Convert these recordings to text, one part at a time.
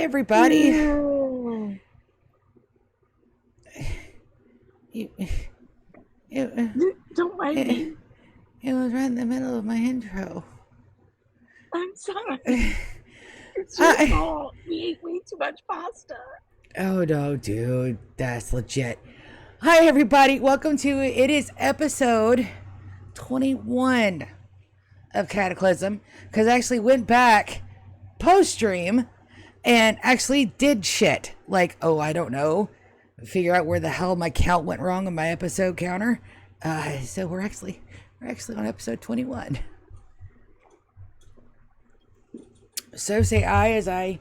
everybody. You, Don't mind me. it was right in the middle of my intro. I'm sorry. It's your fault. We ate way too much pasta. Oh no, dude, that's legit. Hi everybody, welcome to it is episode 21 of Cataclysm, because I actually went back post stream and actually did shit like, oh, I don't know, figure out where the hell my count went wrong on my episode counter. So we're actually on episode 21. So say I as I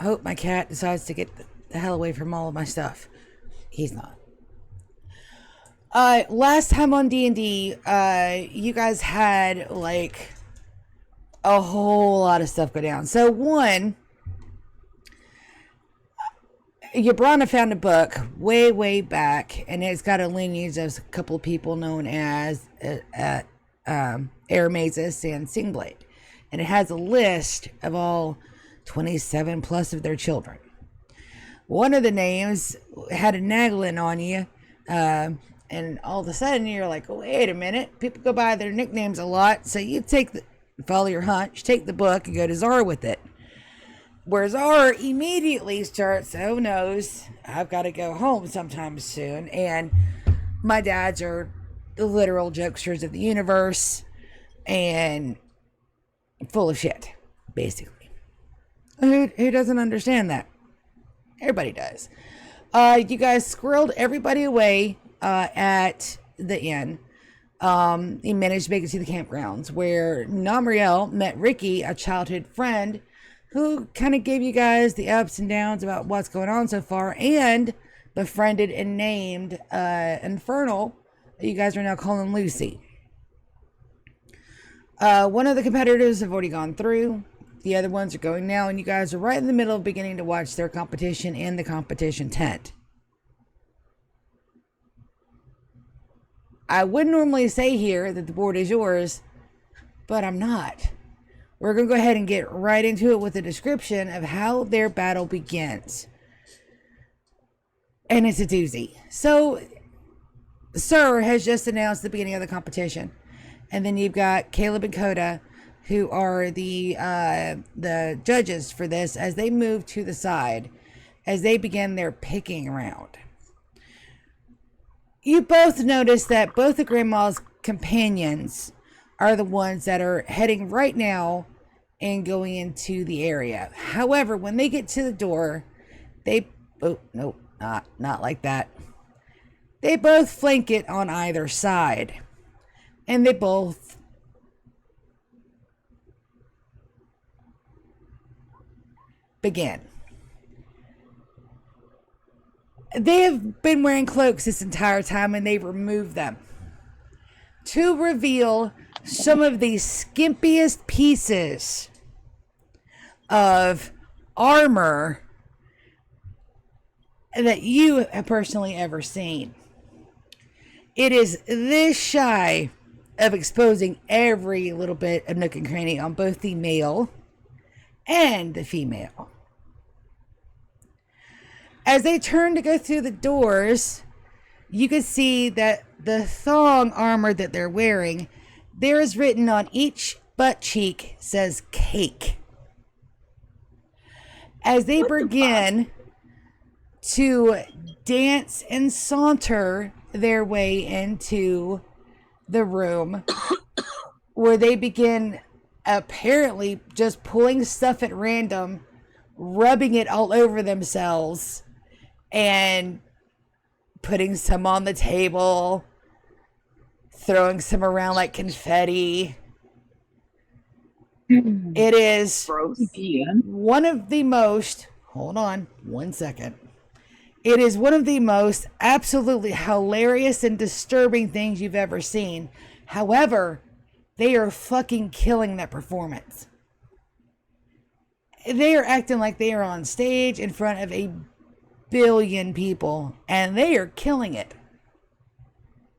hope my cat decides to get the hell away from all of my stuff. He's not. Last time on D&D, you guys had like a whole lot of stuff go down. So one, Yabrana found a book way back, and it's got a lineage of a couple of people known as Aramazes and Singblade, and it has a list of all 27 plus of their children. One of the names had a nagging on you, and all of a sudden you're like, wait a minute, people go by their nicknames a lot, so you follow your hunch, take the book and go to Zara with it. Where Zara immediately starts, oh noes, I've got to go home sometime soon, and my dads are the literal jokesters of the universe and full of shit, basically. Who doesn't understand that? Everybody does. You guys squirreled everybody away at the inn. He managed to make it to the campgrounds where Namriel met Ricky, a childhood friend, who kind of gave you guys the ups and downs about what's going on so far, and befriended and named Infernal, you guys are now calling Lucy. One of the competitors have already gone through. The other ones are going now, and you guys are right in the middle of beginning to watch their competition in the competition tent. I would normally say here that the board is yours, but I'm not. We're going to go ahead and get right into it with a description of how their battle begins. And it's a doozy. So, Sir has just announced the beginning of the competition. And then you've got Caleb and Coda, who are the judges for this, as they move to the side, as they begin their picking round. You both notice that both of Grandma's companions are the ones that are heading right now and going into the area. However, when they get to the door, not like that. They both flank it on either side. And they both begin. They have been wearing cloaks this entire time, and they've removed them to reveal some of the skimpiest pieces of armor that you have personally ever seen. It is this shy of exposing every little bit of nook and cranny on both the male and the female. As they turn to go through the doors, you can see that the thong armor that they're wearing, there is written on each butt cheek, says cake. As they begin to dance and saunter their way into the room, where they begin apparently just pulling stuff at random, rubbing it all over themselves, and putting some on the table, throwing some around like confetti. It is one of the most, hold on 1 second. It is one of the most absolutely hilarious and disturbing things you've ever seen. However, they are fucking killing that performance. They are acting like they are on stage in front of a billion people, and they are killing it.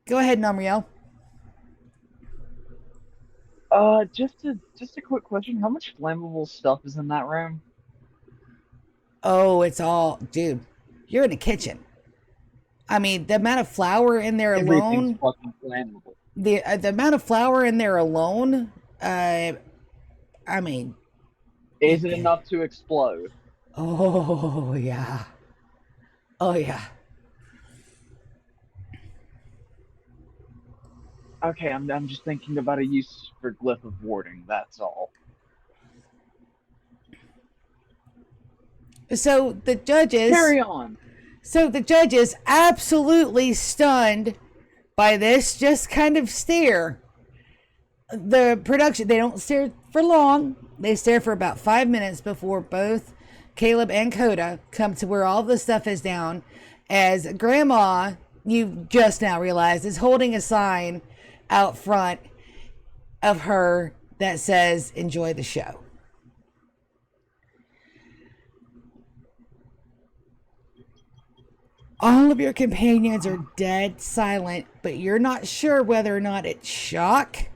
Go ahead, Namriel. Just a quick question. How much flammable stuff is in that room? Oh, it's all, dude. You're in the kitchen. I mean, the amount of flour in there Everything's alone. fucking flammable. The amount of flour in there alone. I mean, Is it enough to explode? oh yeah, oh yeah. Okay, I'm just thinking about a use for glyph of warding. That's all. So the judges, Carry on. so the judges, absolutely stunned by this, just kind of stare. The production, they don't stare for long. They stare for about 5 minutes before both Caleb and Coda come to where all the stuff is down. As Grandma, you just now realized, is holding a sign out front of her that says, "Enjoy the show." All of your companions are dead silent, but you're not sure whether or not it's shock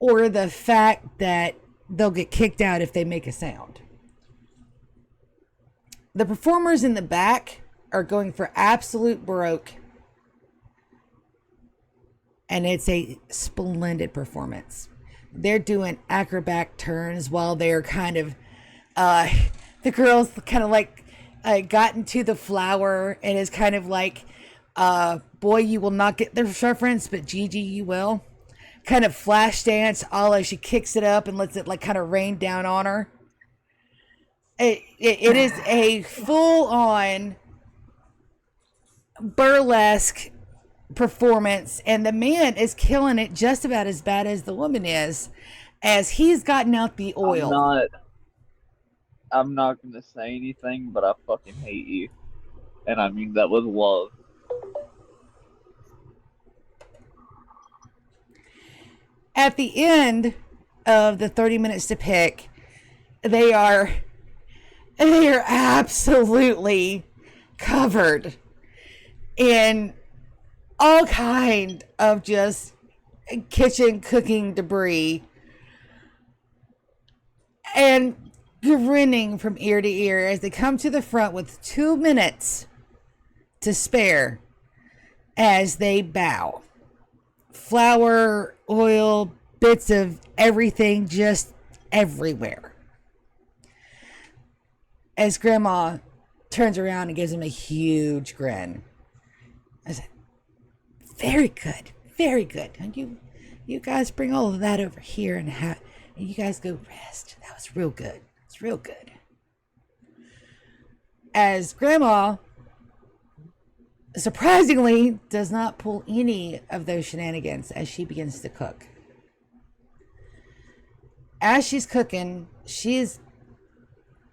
or the fact that they'll get kicked out if they make a sound. The performers in the back are going for absolute broke, and it's a splendid performance. They're doing acrobat turns while they're kind of, the girls kind of like got into the flower and is kind of like, boy, you will not get the reference, but Gigi, you will. Kind of flash dance, all as she kicks it up and lets it like kind of rain down on her. It is a full on burlesque performance, and the man is killing it just about as bad as the woman is, as he's gotten out the I'm oil. not. I'm not gonna say anything, but I fucking hate you, and I mean that with love. At the end of the 30 minutes to pick, they are absolutely covered in all kind of just kitchen cooking debris and grinning from ear to ear as they come to the front with 2 minutes to spare as they bow. Flour, oil, bits of everything just everywhere. As Grandma turns around and gives him a huge grin. I said, very good, very good. And you guys bring all of that over here and you guys go rest. That was real good. It's real good. As Grandma surprisingly does not pull any of those shenanigans as she begins to cook. As she's cooking, she's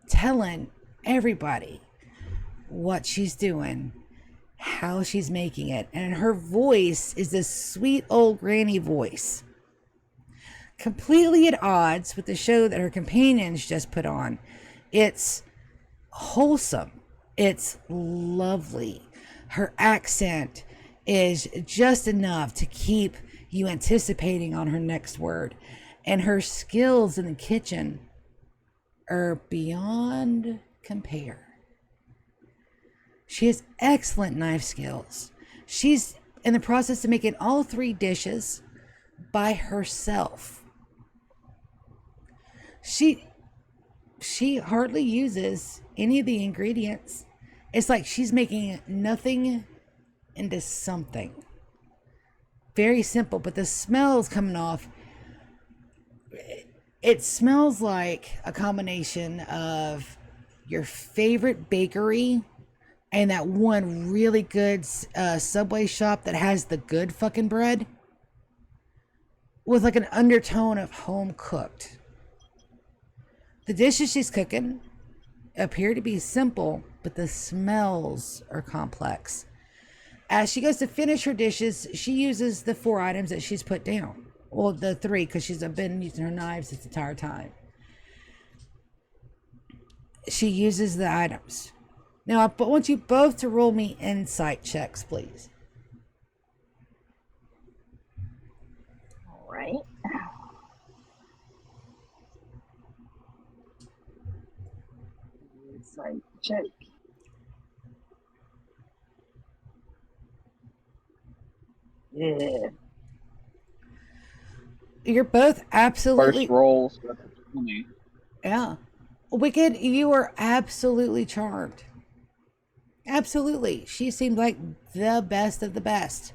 telling everybody what she's doing, how she's making it, and her voice is this sweet old granny voice, completely at odds with the show that her companions just put on. It's wholesome, it's lovely. Her accent is just enough to keep you anticipating on her next word, and her skills in the kitchen are beyond compare. She has excellent knife skills. She's in the process of making all 3 dishes by herself. She hardly uses any of the ingredients. It's like she's making nothing into something. Very simple, but the smell's coming off. It smells like a combination of your favorite bakery and that one really good Subway shop that has the good fucking bread with like an undertone of home cooked. The dishes she's cooking appear to be simple, but the smells are complex. As she goes to finish her dishes, she uses the 4 items that she's put down. Well, the 3, because she's been using her knives this entire time. She uses the items. Now, I want you both to roll me insight checks, please. All right. insight check. Yeah. You're both absolutely... First roll, so that's a 20. Yeah. Wicked, you are absolutely charmed. Absolutely. She seemed like the best of the best.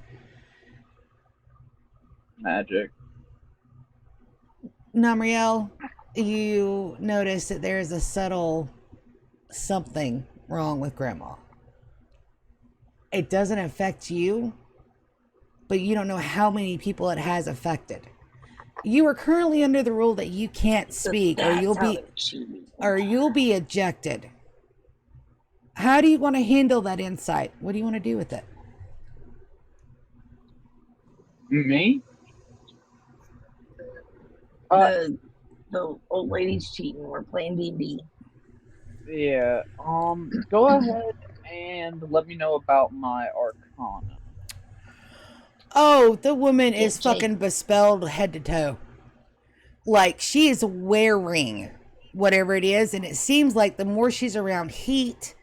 Magic. Namriel, you notice that there is a subtle something wrong with Grandma. It doesn't affect you, but you don't know how many people it has affected. You are currently under the rule that you can't speak, or you'll be ejected. How do you want to handle that insight? What do you want to do with it? Me? The old lady's cheating. We're playing D&D. Yeah. Go ahead and let me know about my Arcana. Oh, the woman Yeah, is Jake. fucking bespelled head to toe. Like, she is wearing whatever it is, and it seems like the more she's around heat,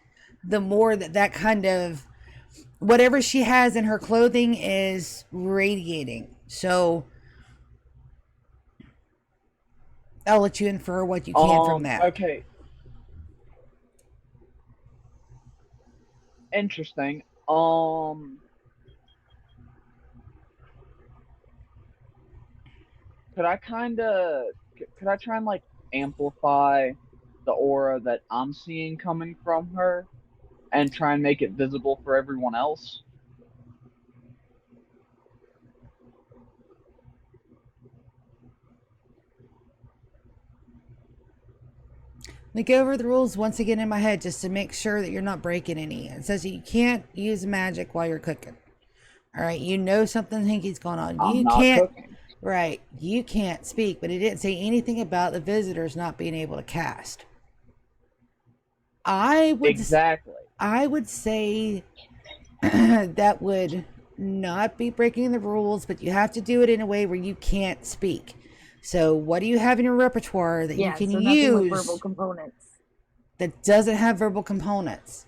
the more that kind of whatever she has in her clothing is radiating. So I'll let you infer what you can from that. Okay. Interesting. Could I try and like amplify the aura that I'm seeing coming from her and try and make it visible for everyone else? Let me go over the rules once again in my head just to make sure that you're not breaking any. It says that you can't use magic while you're cooking. All right, you know something hinky's going on. I'm You not can't, cooking. right, you can't speak, but it didn't say anything about the visitors not being able to cast. Exactly. I would say that would not be breaking the rules, but you have to do it in a way where you can't speak. So what do you have in your repertoire that you can so use nothing with verbal components. that doesn't have verbal components?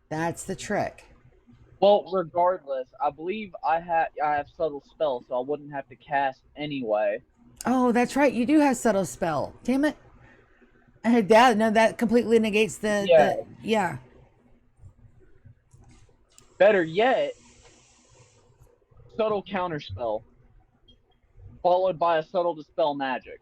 That's the trick. Well, regardless, I believe I have subtle spell, so I wouldn't have to cast anyway. Oh, that's right. You do have subtle spell. Damn it. That completely negates the yeah. Better yet, subtle counterspell, followed by a subtle dispel magic.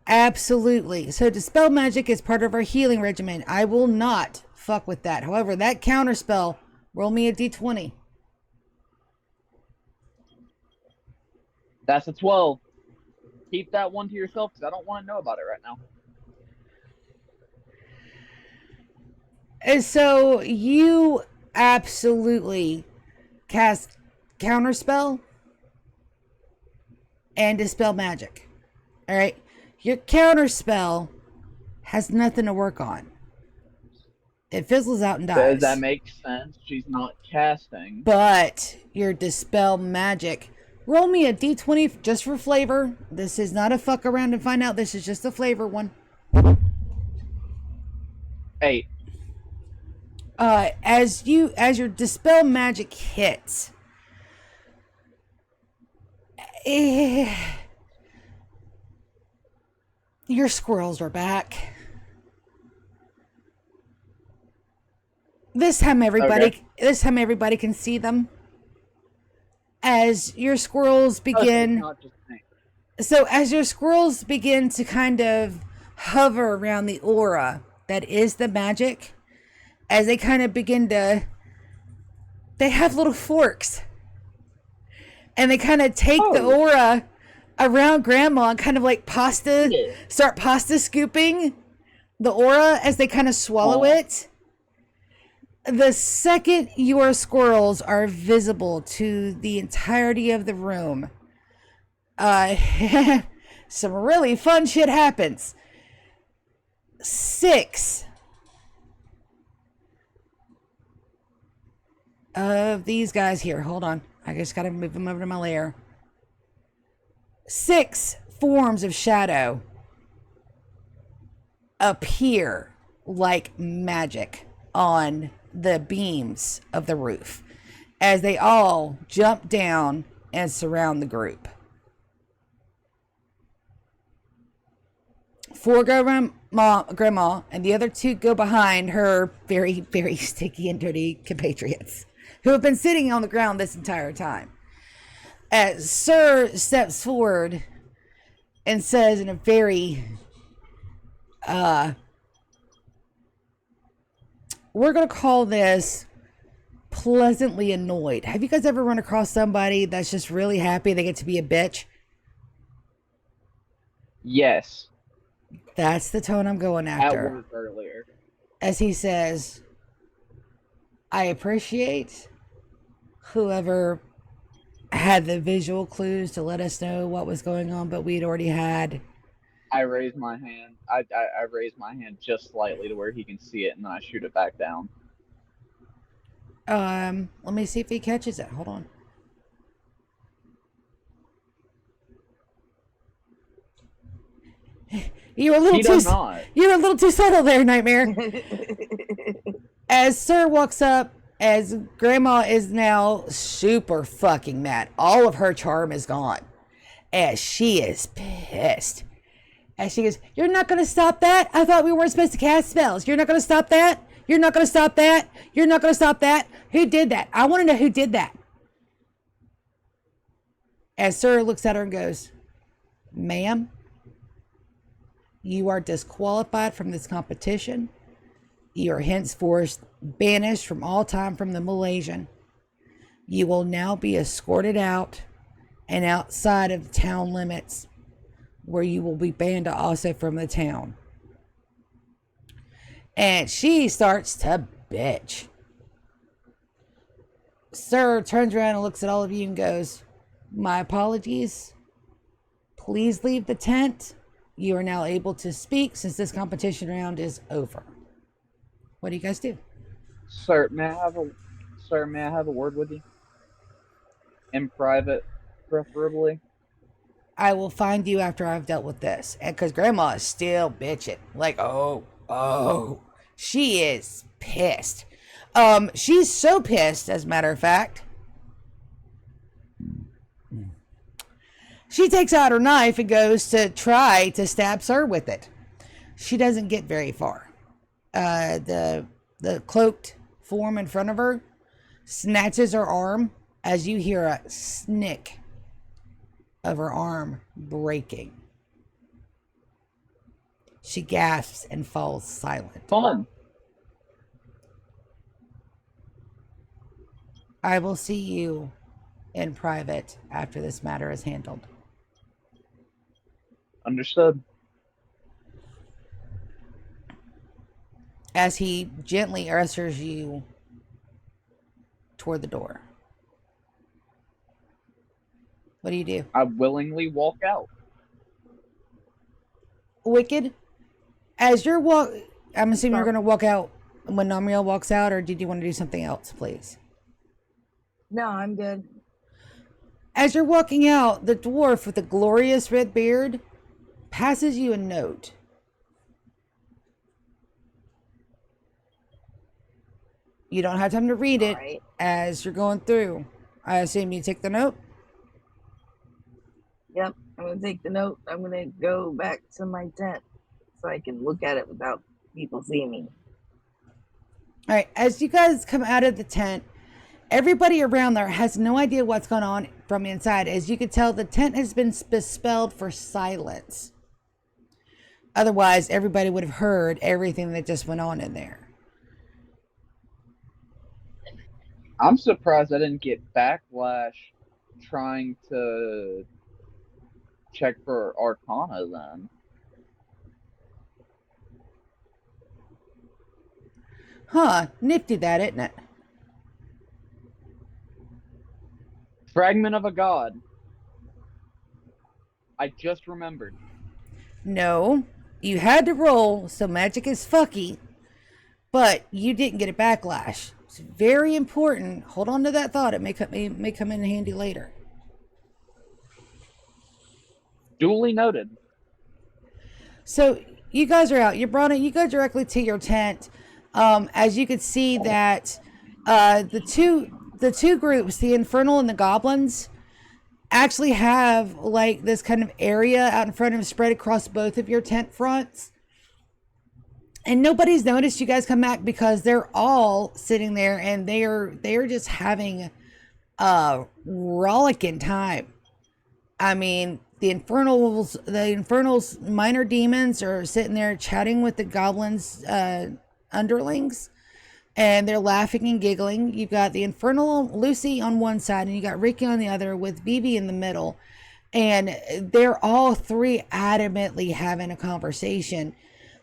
Absolutely. So dispel magic is part of our healing regimen. I will not fuck with that. However, that counterspell, roll me a d20. That's a 12. Keep that one to yourself because I don't want to know about it right now. And so you absolutely cast counterspell and dispel magic. All right. Your counterspell has nothing to work on. It fizzles out and dies. Does that make sense? She's not casting. But your dispel magic, roll me a d20 just for flavor. This is not a fuck around and find out. This is just a flavor one. 8. As your dispel magic hits, your squirrels are back. This time everybody can see them. As your squirrels begin as your squirrels begin to kind of hover around the aura that is the magic, as they kind of begin to, they have little forks. And they kind of take the aura around Grandma and kind of like start pasta scooping the aura as they kind of swallow it. The second your squirrels are visible to the entirety of the room, some really fun shit happens. 6 of these guys here. Hold on. I just gotta move them over to my lair. 6 forms of shadow appear like magic on the beams of the roof as they all jump down and surround the group. 4 grandma, and the other 2 go behind her very, very sticky and dirty compatriots who have been sitting on the ground this entire time. As Sir steps forward and says in a very, we're going to call this pleasantly annoyed. Have you guys ever run across somebody that's just really happy they get to be a bitch? Yes. That's the tone I'm going At after. work earlier. As he says, I appreciate whoever had the visual clues to let us know what was going on, but we'd already had. I raise my hand. I raise my hand just slightly to where he can see it, and then I shoot it back down. Let me see if he catches it. Hold on. You're a little You're a little too subtle there, Nightmare. As Sir walks up, as Grandma is now super fucking mad. All of her charm is gone. As she is pissed. As she goes, you're not going to stop that? I thought we weren't supposed to cast spells. You're not going to stop that? You're not going to stop that? You're not going to stop that? Who did that? I want to know who did that. As Sir looks at her and goes, ma'am, you are disqualified from this competition. You are henceforth banished from all time from the Malaysian. You will now be escorted out and outside of the town limits, where you will be banned also from the town. And she starts to bitch. Sir turns around and looks at all of you and goes, my apologies. Please leave the tent. You are now able to speak since this competition round is over. What do you guys do? Sir, may I have a word with you? In private, preferably. I will find you after I've dealt with this. And because Grandma is still bitching. Like, oh. She is pissed. She's so pissed, as a matter of fact. She takes out her knife and goes to try to stab Sir with it. She doesn't get very far. The cloaked form in front of her snatches her arm as you hear a snick of her arm breaking. She gasps and falls silent. Fun. I will see you in private after this matter is handled. Understood. As he gently ushers you toward the door. What do you do? I willingly walk out. Wicked, as you're I'm assuming you're going to walk out when Namriel walks out, or did you want to do something else, please? No, I'm good. As you're walking out, the dwarf with the glorious red beard passes you a note. You don't have time to read it as you're going through. I assume you take the note? Yep, I'm going to take the note. I'm going to go back to my tent so I can look at it without people seeing me. All right, as you guys come out of the tent, everybody around there has no idea what's going on from inside. As you can tell, the tent has been bespelled for silence. Otherwise, everybody would have heard everything that just went on in there. I'm surprised I didn't get backlash trying to check for Arcana then. Huh, nifty that, isn't it? Fragment of a god. I just remembered. No, you had to roll, so magic is fucky, but you didn't get a backlash. It's very important. Hold on to that thought. It may come in handy later. Duly noted. So you guys are out. You brought it. You go directly to your tent. As you could see that the two groups, the Infernal and the Goblins, actually have like this kind of area out in front of them spread across both of your tent fronts. And nobody's noticed you guys come back because they're all sitting there and they are just having a rollicking time. I mean, the Infernals minor demons are sitting there chatting with the goblins underlings, and they're laughing and giggling. You've got the Infernal Lucy on one side and you got Ricky on the other with BB in the middle, and they're all three adamantly having a conversation.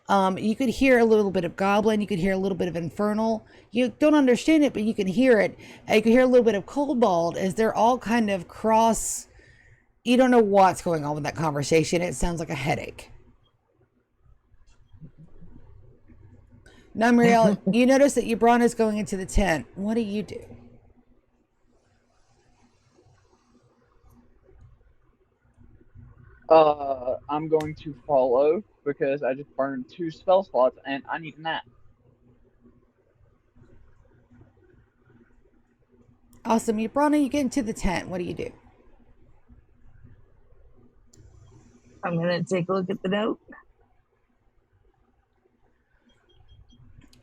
You could hear a little bit of Goblin, you could hear a little bit of Infernal. You don't understand it, but you can hear it. You can hear a little bit of Kobold as they're all kind of cross. You don't know what's going on with that conversation. It sounds like a headache. Now, Muriel, you notice that Ubran is going into the tent. What do you do? I'm going to follow because I just burned 2 spell slots and I need a nap. Awesome. Ubran, you get into the tent. What do you do? I'm gonna take a look at the note.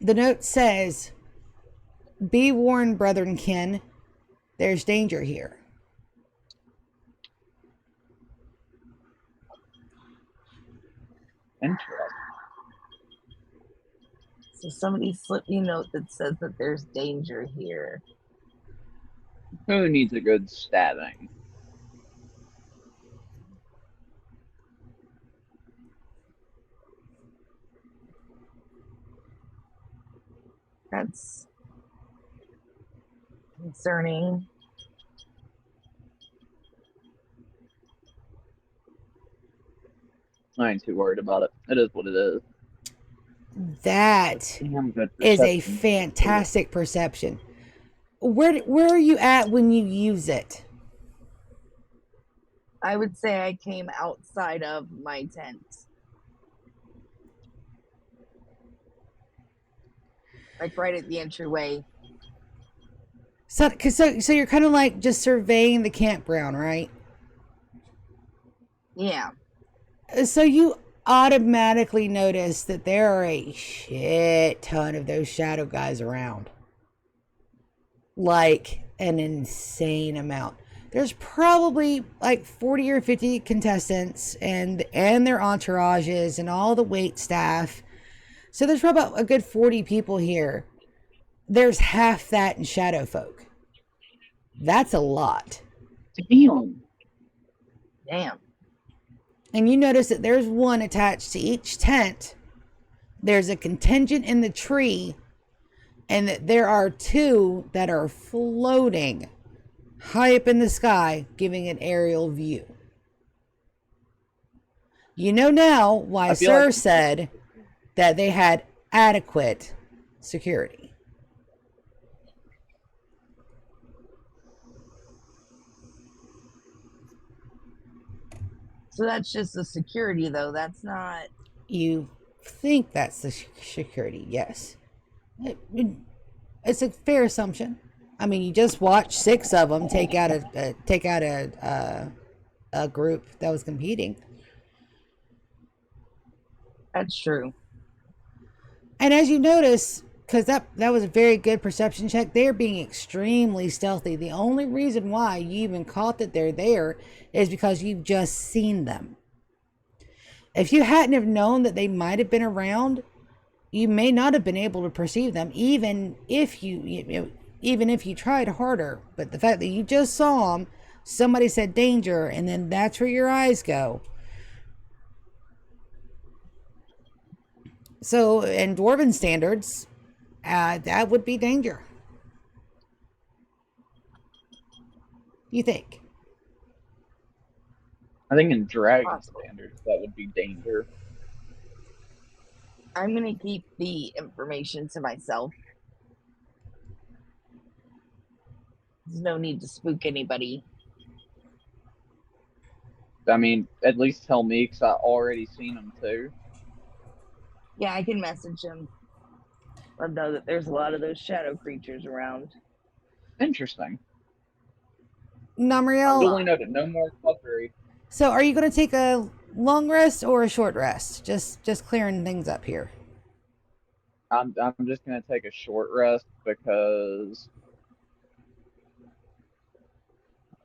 The note says, "Be warned, brethren kin, there's danger here." Interesting. So somebody slipped me a note that says that there's danger here. Who needs a good stabbing? That's concerning. I ain't too worried about it. It is what it is. That Damn good is a perception. fantastic perception. Where are you at when you use it? I would say I came outside of my tent. Like right at the entryway. So you're kind of like just surveying the campground, right? Yeah. So you automatically notice that there are a shit ton of those shadow guys around. Like an insane amount. There's probably like 40 or 50 contestants and their entourages and all the wait staff. So there's probably a good 40 people here. There's half that in shadow folk. That's a lot. Damn. Damn. And you notice that there's one attached to each tent. There's a contingent in the tree, and that there are 2 that are floating high up in the sky, giving an aerial view. You know now why Sir said that they had adequate security. So that's just the security, though. That's not. You think that's the security, yes. It's a fair assumption. I mean, you just watched 6 of them take out a group that was competing. That's true. And as you notice, because that was a very good perception check, they're being extremely stealthy. The only reason why you even caught that they're there is because you've just seen them. If you hadn't have known that they might have been around, you may not have been able to perceive them, even if you tried harder. But the fact that you just saw them, somebody said danger, and then that's where your eyes go. So, in Dwarven standards, that would be danger. You think? I think in dragon standards that would be danger. I'm going to keep the information to myself. There's no need to spook anybody. I mean, at least tell me, because I already seen him too. Yeah, I can message him. Let him know that there's a lot of those shadow creatures around. Interesting. Namriel, Duly noted. No more fuckery. so are you going to take a long rest or a short rest? Just clearing things up here. I'm just gonna take a short rest because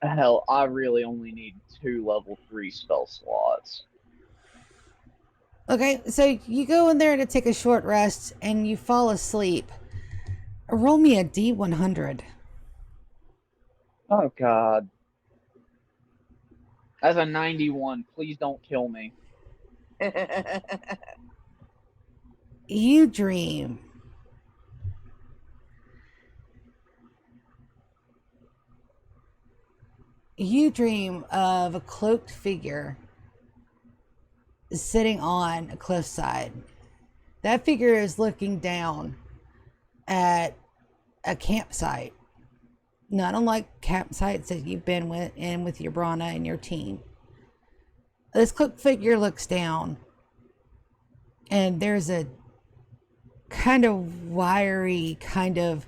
hell, I really only need 2 level 3 spell slots. Okay, so you go in there to take a short rest and you fall asleep. Roll me a D100. Oh god. That's a 91. Please don't kill me. You dream. You dream of a cloaked figure sitting on a cliffside. That figure is looking down at a campsite, not unlike campsites that you've been with your Brana and your team. This cloaked figure looks down, and there's a kind of wiry, kind of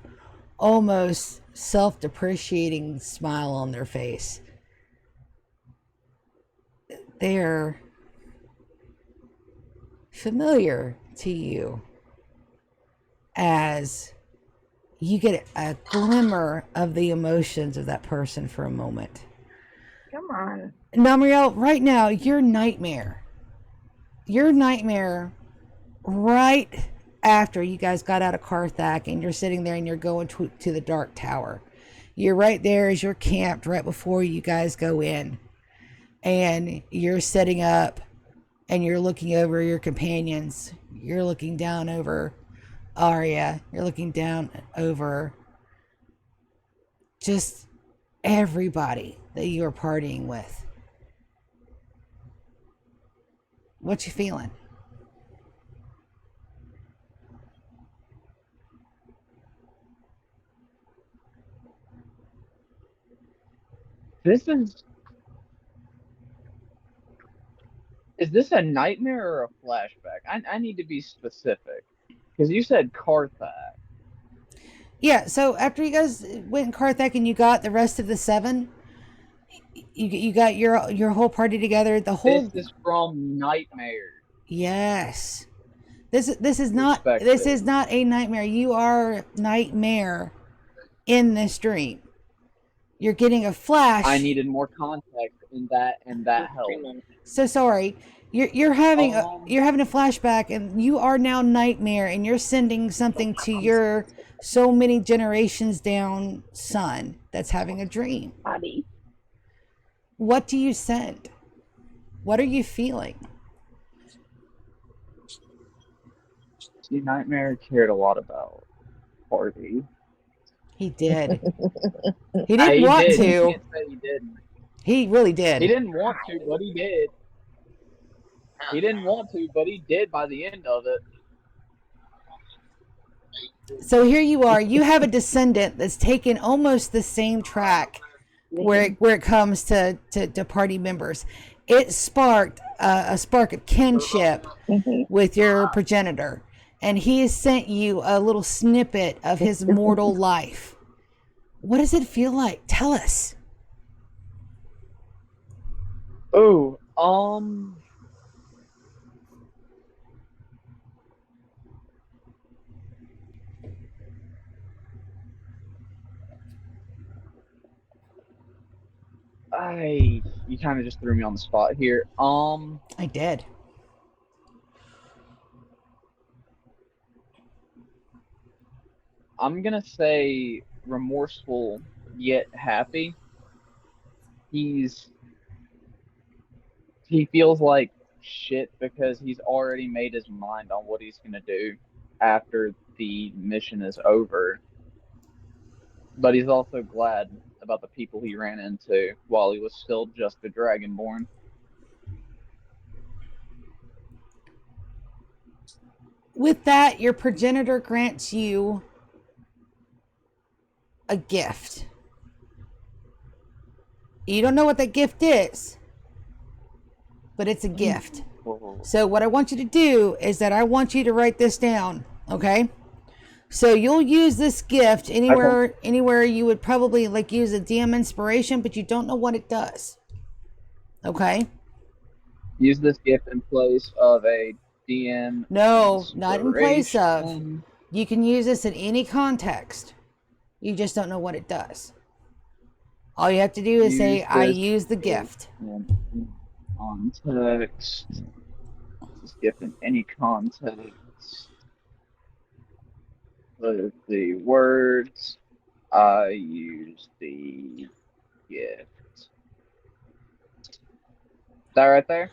almost self-depreciating smile on their face. They're familiar to you as you get a glimmer of the emotions of that person for a moment. Come on. Namriel, right now, your nightmare right after you guys got out of Carthag and you're sitting there and you're going to the Dark Tower. You're right there as you're camped right before you guys go in. And you're setting up and you're looking over your companions. You're looking down over Arya. You're looking down over just everybody that you are partying with. What you feeling? This is this a nightmare or a flashback? I need to be specific. Because you said Carthag. Yeah, so after you guys went in Carthag and you got the rest of the 7, you got your whole party together. The whole This is from Nightmare. Yes. This is not a nightmare. You are Nightmare in this dream. You're getting a flash. I needed more context in that, and that helped. So sorry. You're having a flashback, and you are now Nightmare, and you're sending something to your so many generations down son that's having a dream. Body. What do you send? What are you feeling? See, Nightmare cared a lot about party. He did. He didn't want to. You can't say he didn't. He really did. He didn't want to, but he did. He didn't want to, but he did by the end of it. So here you are. You have a descendant that's taken almost the same track where it comes to party members. It sparked a spark of kinship with your progenitor. And he has sent you a little snippet of his mortal life. What does it feel like? Tell us. Oh, you kind of just threw me on the spot here. I did. I'm gonna say remorseful yet happy. He feels like shit because he's already made his mind on what he's gonna do after the mission is over. But he's also glad about the people he ran into while he was still just a dragonborn. With that, your progenitor grants you a gift. You don't know what that gift is, but it's a gift. Oh. So what I want you to do is that I want you to write this down, okay? So you'll use this gift anywhere you would probably like use a DM inspiration, but you don't know what it does. Okay? Use this gift in place of a DM No, not in place of. inspiration. You can use this in any context. You just don't know what it does. All you have to do is say, I use the gift. In context. This gift in any context. The words. I use the gift. Is that right there?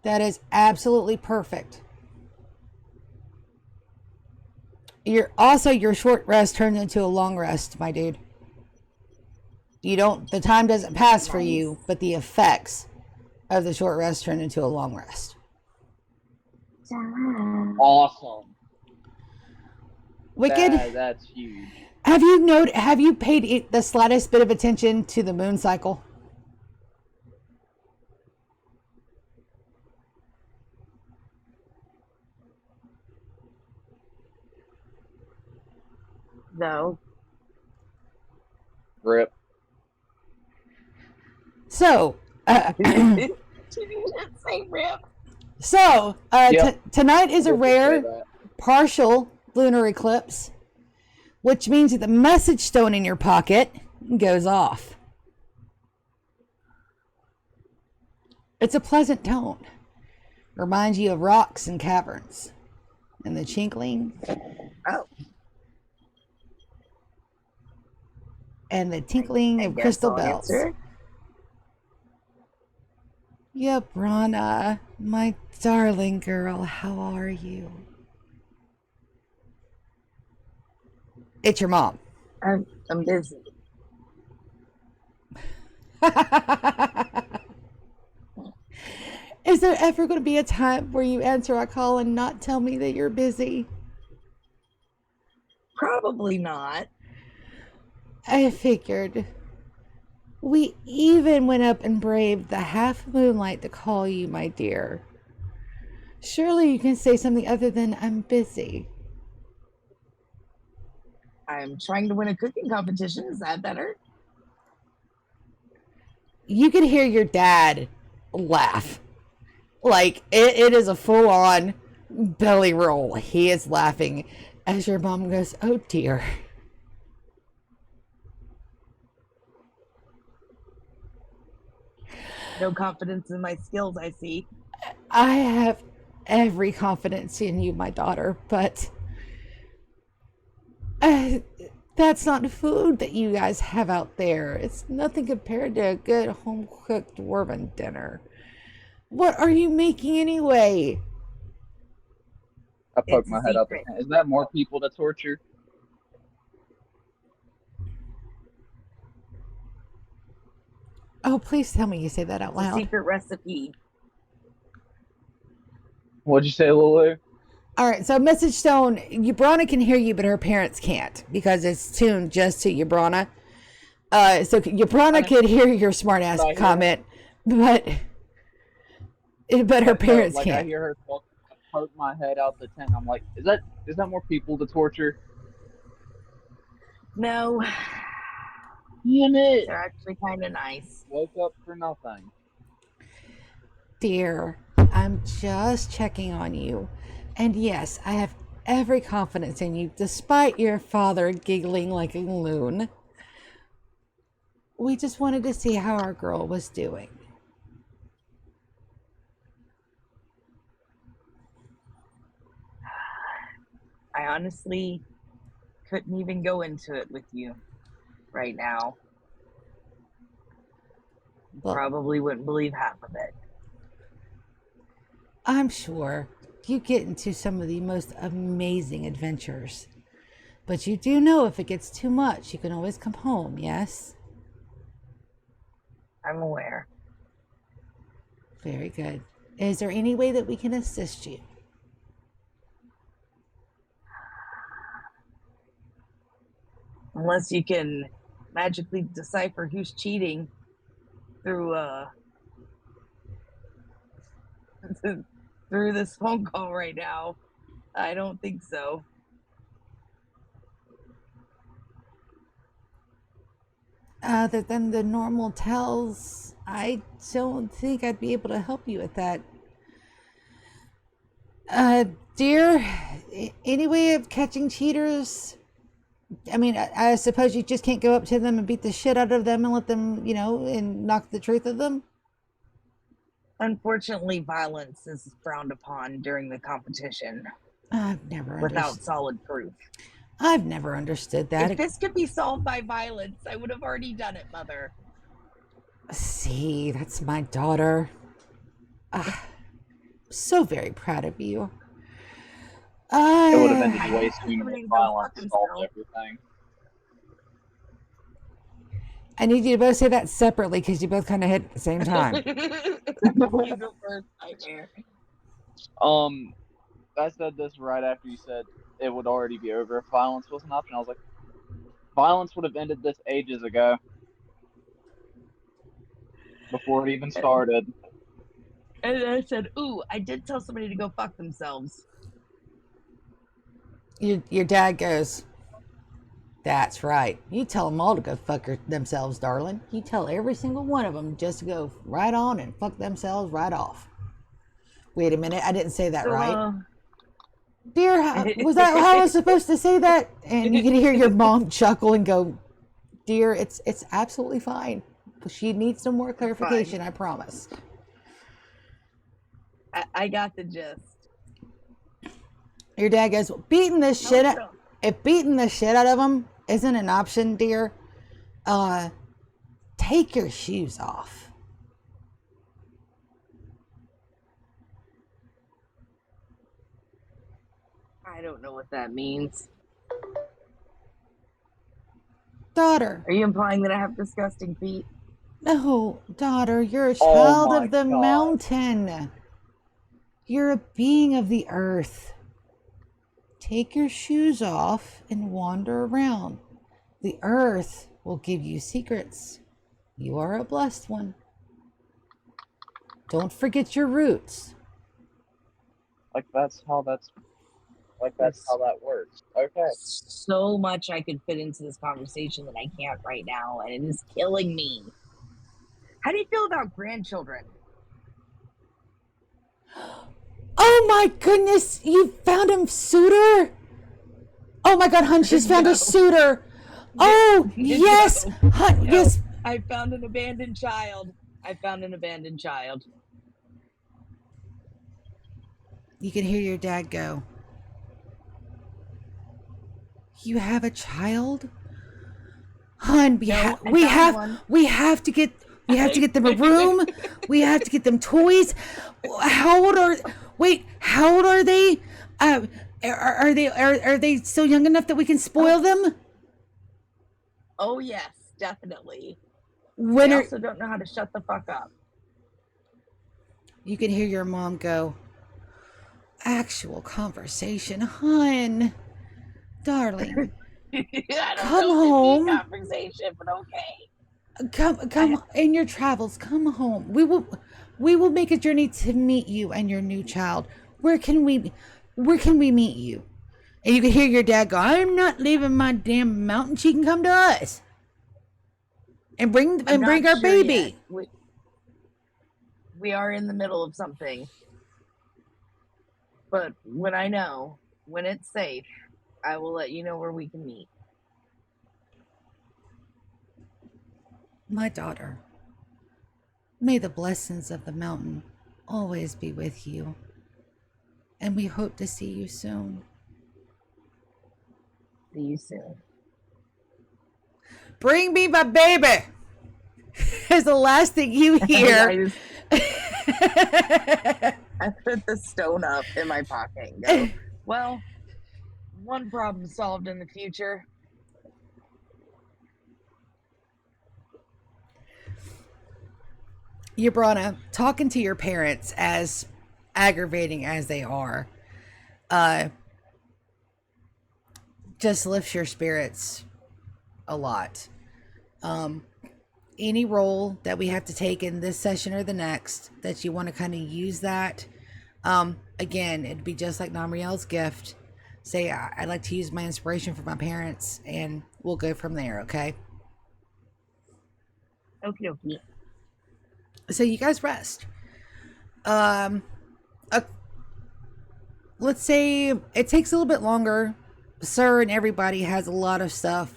That is absolutely perfect. Your short rest turns into a long rest, my dude. The time doesn't pass for you, but the effects of the short rest turn into a long rest. Awesome. Wicked. That's huge. Have you paid the slightest bit of attention to the moon cycle? No. Rip. So, She didn't say rip. so Yep. tonight is a Rip would say rare that. partial lunar eclipse, which means that the message stone in your pocket goes off. It's a pleasant tone. Reminds you of rocks and caverns and the chinkling Oh, and the tinkling I of guess crystal I'll bells. answer. Yep, Rana, my darling girl, how are you? It's your mom. I'm busy. Is there ever going to be a time where you answer a call and not tell me that you're busy? Probably not. I figured. We even went up and braved the half moonlight to call you, my dear. Surely you can say something other than I'm busy. I'm trying to win a cooking competition. Is that better? You can hear your dad laugh. Like, it is a full-on belly roll. He is laughing as your mom goes, oh dear. No confidence in my skills, I see. I have every confidence in you, my daughter, but that's not food that you guys have out there. It's nothing compared to a good home-cooked dwarven dinner. What are you making anyway? I poked It's a my head out the secret. tent. Is that more people to torture? Oh, please tell me you say that out It's a loud. secret recipe. What'd you say, Lulu? All right, so Message Stone, Ubrana can hear you, but her parents can't because it's tuned just to Ubrana. So Ubrana could hear your smartass comment, but her parents I can't. hear her talk. I poke my head out the tent. I'm like, is that more people to torture? No, Damn it! they're actually kind of nice. Woke up for nothing. Dear, I'm just checking on you. And yes, I have every confidence in you, despite your father giggling like a loon. We just wanted to see how our girl was doing. I honestly couldn't even go into it with you right now. Well, Probably wouldn't believe half of it. I'm sure you get into some of the most amazing adventures. But you do know if it gets too much, you can always come home, yes? I'm aware. Very good. Is there any way that we can assist you? Unless you can magically decipher who's cheating through through this phone call right now. I don't think so. Other than the normal tells, I don't think I'd be able to help you with that. Dear, any way of catching cheaters? I mean, I suppose you just can't go up to them and beat the shit out of them and let them, and knock the truth of them? Unfortunately, violence is frowned upon during the competition Without without solid proof. I've never understood that. If this could be solved by violence, I would have already done it, Mother. See, that's my daughter. So very proud of you. It would have been way sooner if violence fucking solved self. everything. I need you to both say that separately because you both kind of hit at the same time. You go first, Nightmare. I said this right after you said it would already be over if violence was an option. I was like, violence would have ended this ages ago. Before it even started. And I said, ooh, I did tell somebody to go fuck themselves. Your dad goes, that's right. You tell them all to go fuck themselves, darling. You tell every single one of them just to go right on and fuck themselves right off. Wait a minute, I didn't say that right. Dear, was that how I was supposed to say that? And you can hear your mom chuckle and go, dear, it's absolutely fine. She needs some more clarification, fine. I promise. I got the gist. Your dad goes, beating the shit out of them isn't an option, dear. Take your shoes off. I don't know what that means. Daughter. Are you implying that I have disgusting feet? No, daughter, you're a child of the mountain. You're a being of the earth. Take your shoes off and wander around. The earth will give you secrets. You are a blessed one. Don't forget your roots. That's how that works. Okay. So much I could fit into this conversation that I can't right now, and it is killing me. How do you feel about grandchildren? Oh my goodness, you found a suitor? Oh my God, hun, she's found a suitor. Oh, yes, hun, yes. I found an abandoned child. You can hear your dad go, you have a child? Hun, we have to get them a room. We have to get them toys. How old are they? Are they still young enough that we can spoil them? Oh yes, definitely. I also don't know how to shut the fuck up. You can hear your mom go, actual conversation, hun. Darling. Come home. Conversation, but okay. Come in your travels. Come home. We will make a journey to meet you and your new child. Where can we meet you? And you can hear your dad go, I'm not leaving my damn mountain. She can come to us. And bring our baby. We are in the middle of something. But when it's safe, I will let you know where we can meet. My daughter, may the blessings of the mountain always be with you. And we hope to see you soon. See you soon. Bring me my baby! Is the last thing you hear. I put the stone up in my pocket and go, well, one problem solved in the future. Yabrana, talking to your parents, as aggravating as they are, just lifts your spirits a lot. Any role that we have to take in this session or the next that you want to kind of use that Again, it'd be just like Namriel's gift. Say, I'd like to use my inspiration for my parents, and we'll go from there, okay? Okie dokie. So you guys rest. Uh, let's say it takes a little bit longer. Sir and everybody has a lot of stuff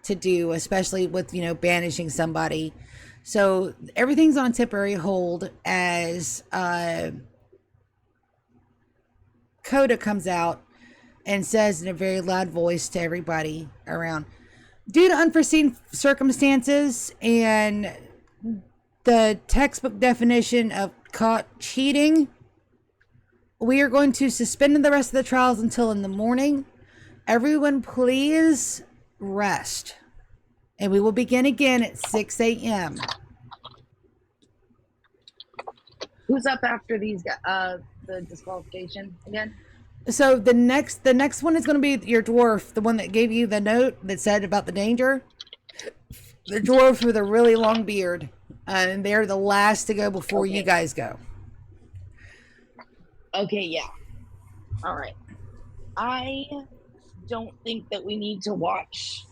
to do, especially with, banishing somebody. So everything's on temporary hold as Coda comes out and says in a very loud voice to everybody around, due to unforeseen circumstances and the textbook definition of caught cheating, we are going to suspend the rest of the trials until in the morning. Everyone please rest. And we will begin again at 6 a.m. Who's up after these guys, the disqualification again? So the next one is going to be your dwarf, the one that gave you the note that said about the danger. The dwarf with a really long beard. And they're the last to go before you guys go. Okay, yeah. All right. I don't think that we need to watch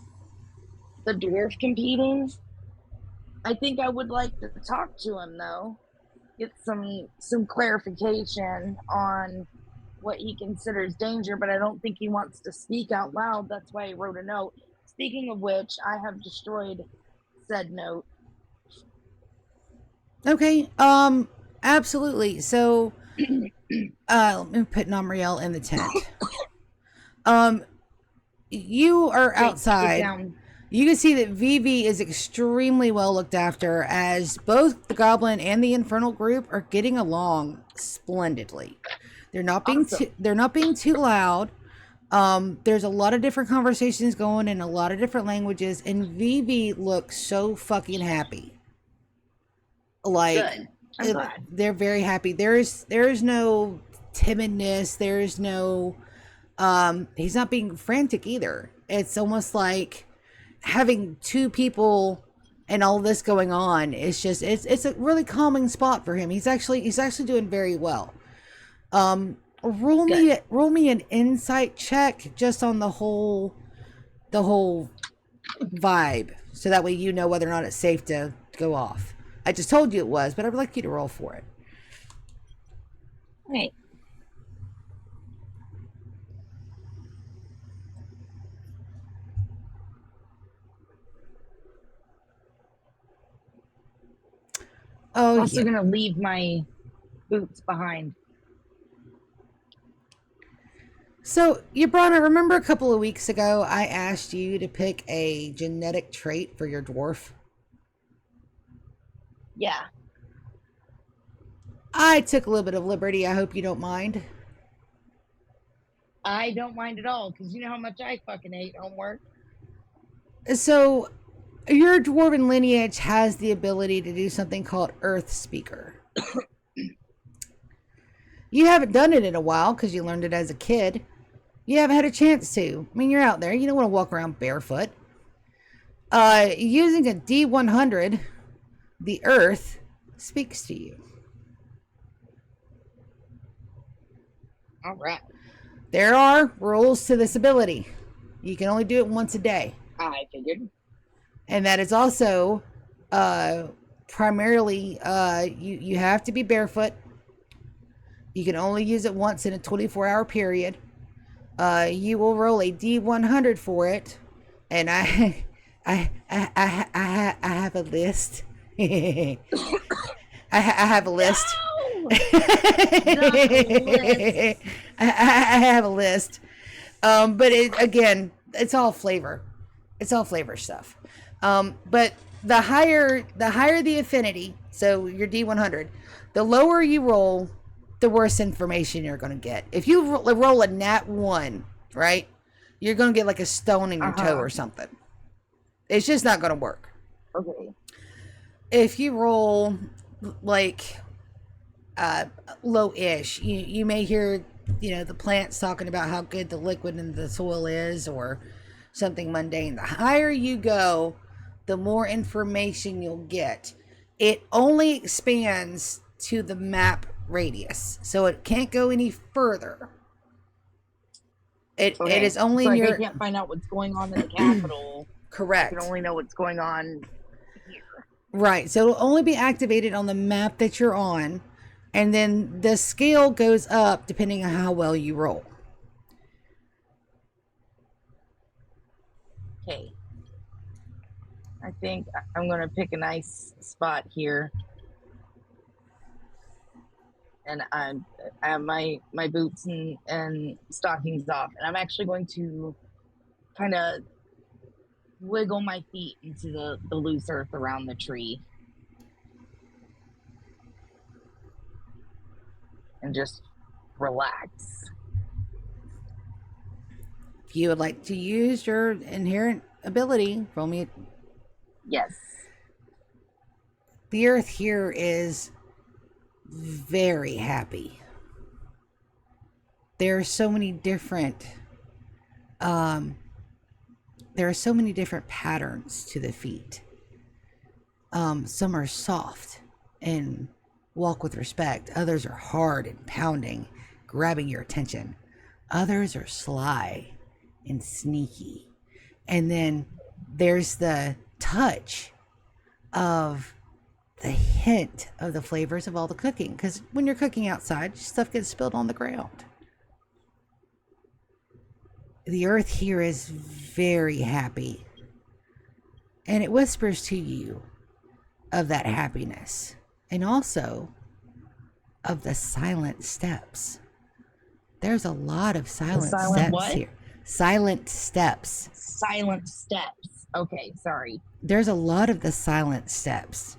the dwarf competing. I think I would like to talk to him, though. Get some clarification on what he considers danger, but I don't think he wants to speak out loud. That's why I wrote a note. Speaking of which, I have destroyed said note. Okay, absolutely. So, let me put Namriel in the tent. You are outside. You can see that Vivi is extremely well looked after, as both the Goblin and the Infernal group are getting along splendidly. They're not being too loud. There's a lot of different conversations going in a lot of different languages, and Vivi looks so fucking happy. Like, good. I'm glad. They're very happy. There's no timidness. There's no, he's not being frantic either. It's almost like having two people and all this going on. It's just, it's a really calming spot for him. He's actually doing very well. Roll me an insight check just on the whole vibe, so that way you know whether or not it's safe to go off. I just told you it was, but I'd like you to roll for it. Right. Oh, I'm also gonna leave my boots behind. So, Yabrana, remember a couple of weeks ago I asked you to pick a genetic trait for your dwarf? Yeah. I took a little bit of liberty. I hope you don't mind. I don't mind at all, because you know how much I fucking hate homework. So, your dwarven lineage has the ability to do something called Earth Speaker. You haven't done it in a while because you learned it as a kid. You haven't had a chance to. I mean, you're out there. You don't want to walk around barefoot. Using a D100, the Earth speaks to you. All right. There are rules to this ability. You can only do it once a day. I figured. And that is also primarily you have to be barefoot. You can only use it once in a 24-hour period. You will roll a D100 for it, and I have a list. I have a list. No! I have a list. But it's all flavor. It's all flavor stuff. But the higher the affinity, so your D100, the lower you roll, the worse information you're going to get. If you roll a nat 1, right, you're going to get like a stone in your toe or something. It's just not going to work. Okay. If you roll like low-ish, you may hear, the plants talking about how good the liquid in the soil is, or something mundane. The higher you go, the more information you'll get. It only expands to the map radius, so it can't go any further. It Okay. is only So like, near. I can't find out what's going on in the capital. I Correct. can only know what's going on here. Right. So it'll only be activated on the map that you're on, and then the scale goes up depending on how well you roll. Okay. I think I'm gonna pick a nice spot here. And I have my boots and stockings off, and I'm actually going to kind of wiggle my feet into the loose earth around the tree and just relax. If you would like to use your inherent ability, roll me. Yes. The earth here is very happy. There are so many different patterns to the feet. Some are soft and walk with respect. Others are hard and pounding, grabbing your attention. Others are sly and sneaky. And then there's the touch of the hint of the flavors of all the cooking, because when you're cooking outside, stuff gets spilled on the ground. The earth here is very happy, and it whispers to you of that happiness, and also of the silent steps. There's a lot of silent steps what? here. Silent steps. Silent steps. Okay, sorry. There's a lot of the silent steps.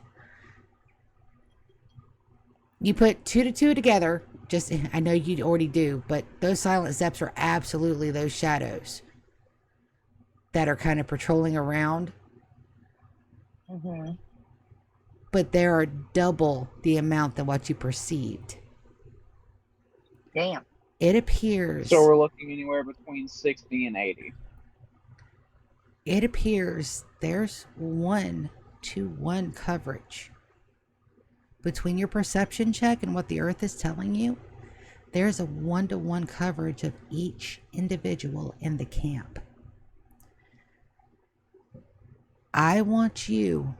You put 2 to 2 together, just, I know you already do, but those silent steps are absolutely those shadows that are kind of patrolling around. Mm-hmm. But there are double the amount than what you perceived. Damn. It appears. So we're looking anywhere between 60 and 80. It appears there's 1-to-1 coverage between your perception check and what the earth is telling you. There's a 1-to-1 coverage of each individual in the camp. I want you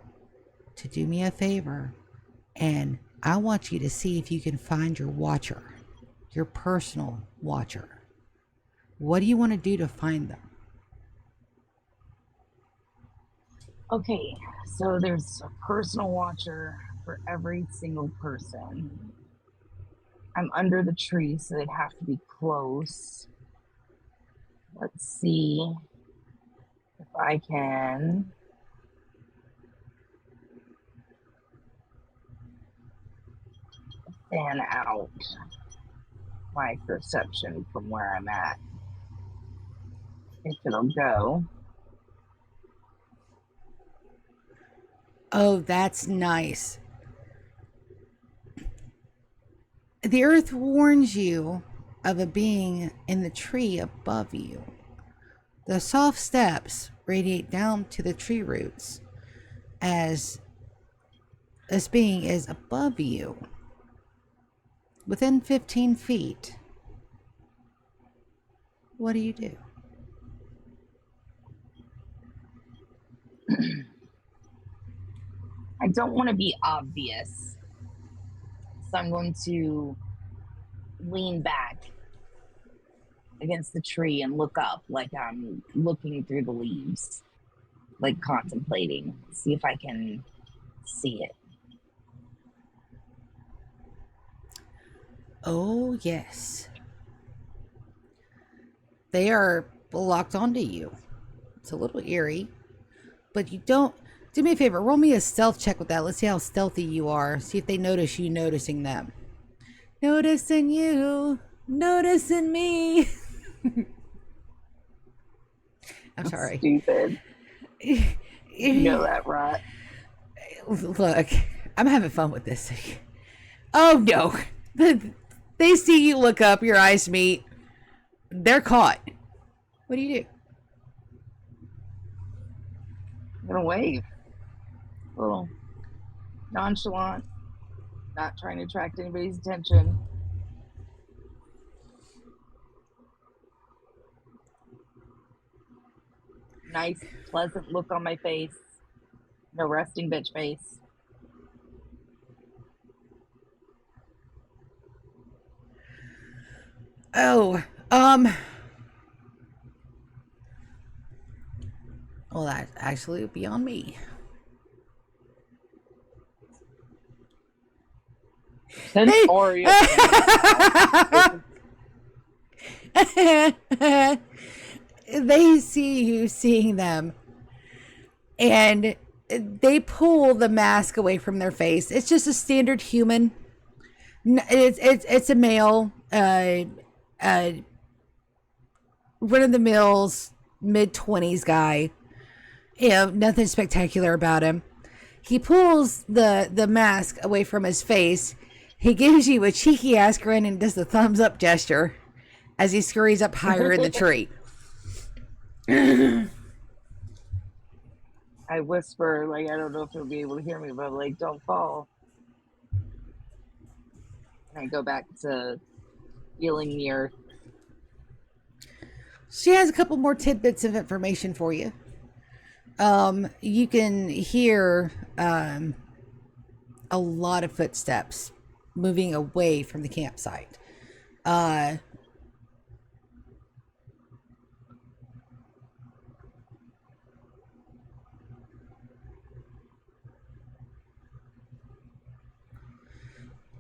to do me a favor, and I want you to see if you can find your watcher, your personal watcher. What do you want to do to find them? Okay, so there's a personal watcher for every single person. I'm under the tree, so they'd have to be close. Let's see if I can fan out my perception from where I'm at. If it'll go. Oh, that's nice. The earth warns you of a being in the tree above you. The soft steps radiate down to the tree roots as this being is above you, within 15 feet. What do you do? I don't want to be obvious, so I'm going to lean back against the tree and look up like I'm looking through the leaves, like contemplating, see if I can see it. Oh, yes. They are locked onto you. It's a little eerie, but you don't. Do me a favor, roll me a stealth check with that. Let's see how stealthy you are. See if they notice you noticing them. Noticing you, noticing me. I'm sorry. Stupid. You know that, right? Look, I'm having fun with this. Oh no. They see you look up, your eyes meet. They're caught. What do you do? I'm gonna wave. A little nonchalant. Not trying to attract anybody's attention. Nice, pleasant look on my face. No resting bitch face. Oh, well, that actually would be on me. Since Hey! Arya They see you seeing them, and they pull the mask away from their face. It's just a standard human. It's a male, run of the mills, mid-20s guy. You know, nothing spectacular about him. He pulls the mask away from his face. He gives you a cheeky ass grin and does the thumbs up gesture as he scurries up higher in the tree. I whisper, like, I don't know if you'll be able to hear me, but like, don't fall. And I go back to feeling the earth. She has a couple more tidbits of information for you. You can hear a lot of footsteps moving away from the campsite.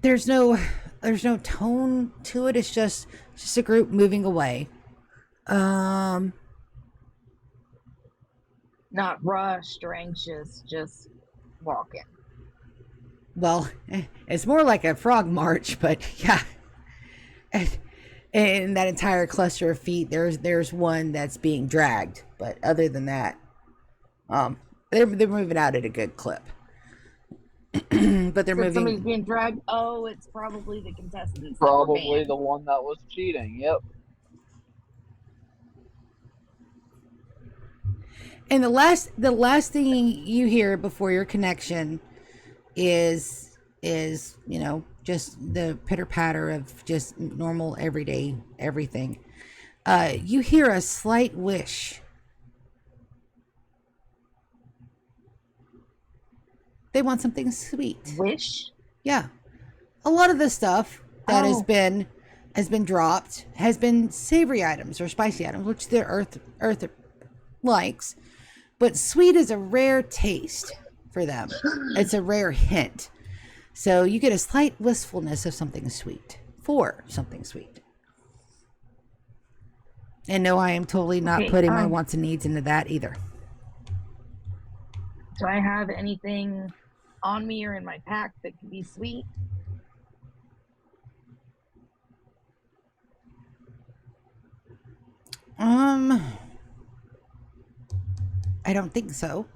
There's no tone to it. It's just a group moving away. Not rushed or anxious, just walking. Well, it's more like a frog march, but yeah. In that entire cluster of feet, there's one that's being dragged, but other than that, they're moving out at a good clip. But they're moving. Somebody's being dragged. Oh, it's probably the contestants. probably the one that was cheating. Yep. And the last thing you hear before your connection is you know, just the pitter patter of just normal everyday everything. You hear a slight wish. They want something sweet. Wish? Yeah. A lot of the stuff that Oh. has been dropped has been savory items or spicy items, which the earth likes. But sweet is a rare taste for them. It's a rare hint. So you get a slight wistfulness of something sweet. For something sweet. And no, I am totally not Okay, putting my wants and needs into that either. Do I have anything on me or in my pack that could be sweet? I don't think so.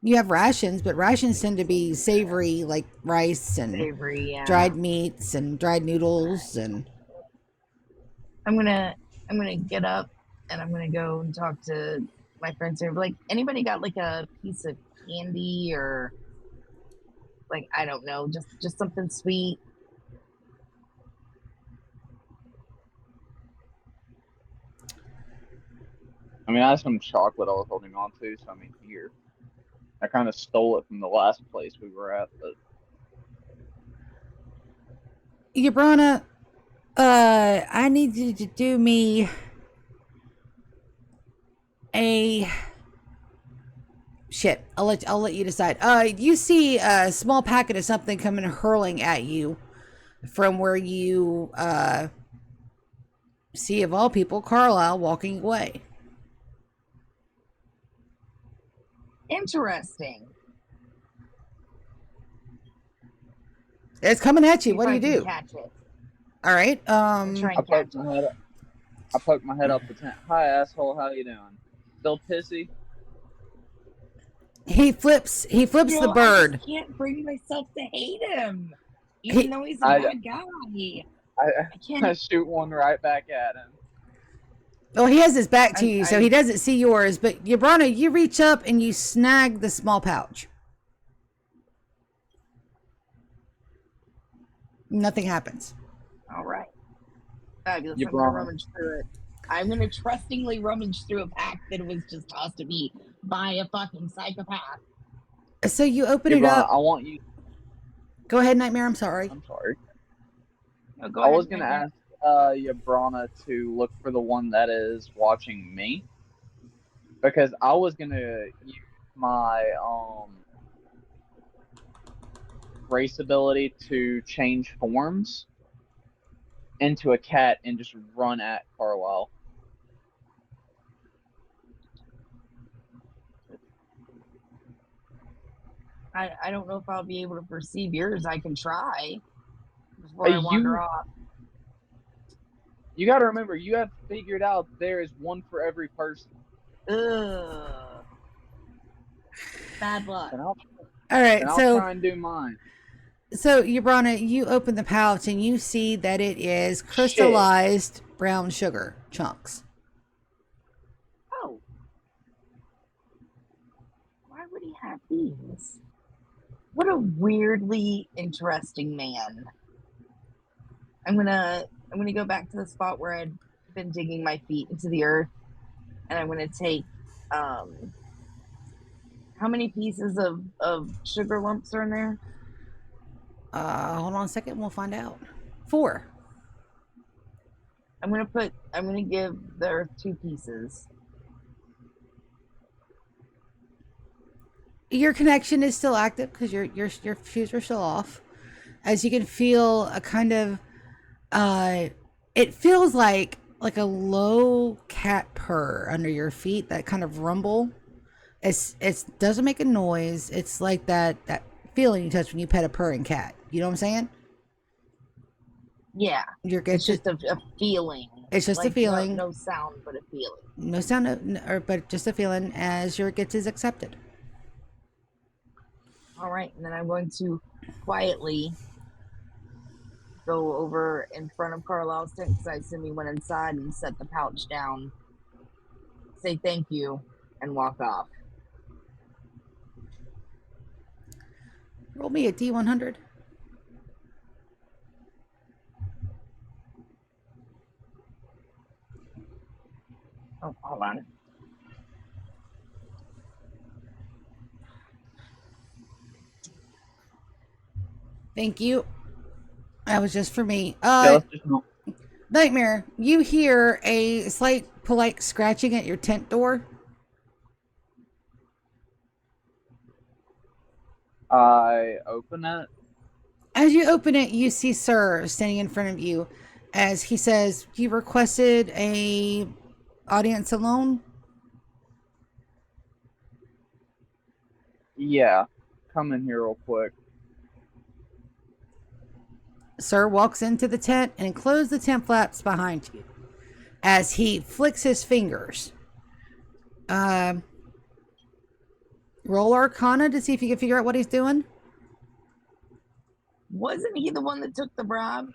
You have rations, but rations tend to be savory, like rice and Savory, yeah. dried meats and dried noodles and. I'm gonna get up and I'm gonna go and talk to my friends here. Like, anybody got like a piece of candy or like, I don't know, just something sweet? I mean, I have some chocolate I was holding on to, so I mean, here. I kind of stole it from the last place we were at, but Yabrana, I need you to do me a shit. I'll let you decide. You see a small packet of something coming hurling at you from where you see, of all people, Carlisle walking away. Interesting. It's coming at you. See What do if you I can do? Catch it. All right. Try and I catch poked my head up. I poked my head up the tent. Hi, asshole. How you doing? Still pissy? He flips the bird. I just can't bring myself to hate him, even though he's a bad guy. I can't. shoot one right back at him. Well, he has his back to you, so he doesn't see yours. But Yabrana, you reach up and you snag the small pouch. Nothing happens. All right. Fabulous. You I'm going to brought rummage through it. I'm going to trustingly rummage through a pack that was just tossed to me by a fucking psychopath. So you open you it brought. up. I want you. Go ahead, Nightmare. I'm sorry. I'm sorry. No, go I ahead, was gonna Nightmare. ask Yabrana to look for the one that is watching me, because I was gonna use my race ability to change forms into a cat and just run at Carlisle. I don't know if I'll be able to perceive yours. I can try before I wander off. You got to remember, you have figured out there is one for every person. Ugh. Bad luck. And All right, I'll so try and do mine. so Yabrana, you open the pouch and you see that it is crystallized brown sugar chunks. Oh. Why would he have these? What a weirdly interesting man. I'm gonna go back to the spot where I'd been digging my feet into the earth, and I'm gonna take how many pieces of sugar lumps are in there? Hold on a second, we'll find out. 4. I'm gonna give the earth 2 pieces. Your connection is still active because your shoes are still off. As you can feel a kind of it feels like a low cat purr under your feet, that kind of rumble. It doesn't make a noise. It's like that feeling you touch when you pet a purring cat. You know what I'm saying? Yeah. It's just a feeling. It's just a feeling. No sound, but a feeling. No sound, but just a feeling as your gets is accepted. All right, and then I'm going to quietly go over in front of Carlisle's tent because I assume he went inside and set the pouch down, say thank you, and walk off. Roll me a D100. Oh, hold on. Thank you. That was just for me. Nightmare, you hear a slight polite scratching at your tent door. I open it. As you open it, you see Sir standing in front of you as he says, "You requested a audience alone?" Yeah. Come in here real quick. Sir walks into the tent and closes the tent flaps behind you as he flicks his fingers. Roll Arcana to see if you can figure out what he's doing. Wasn't he the one that took the bribe?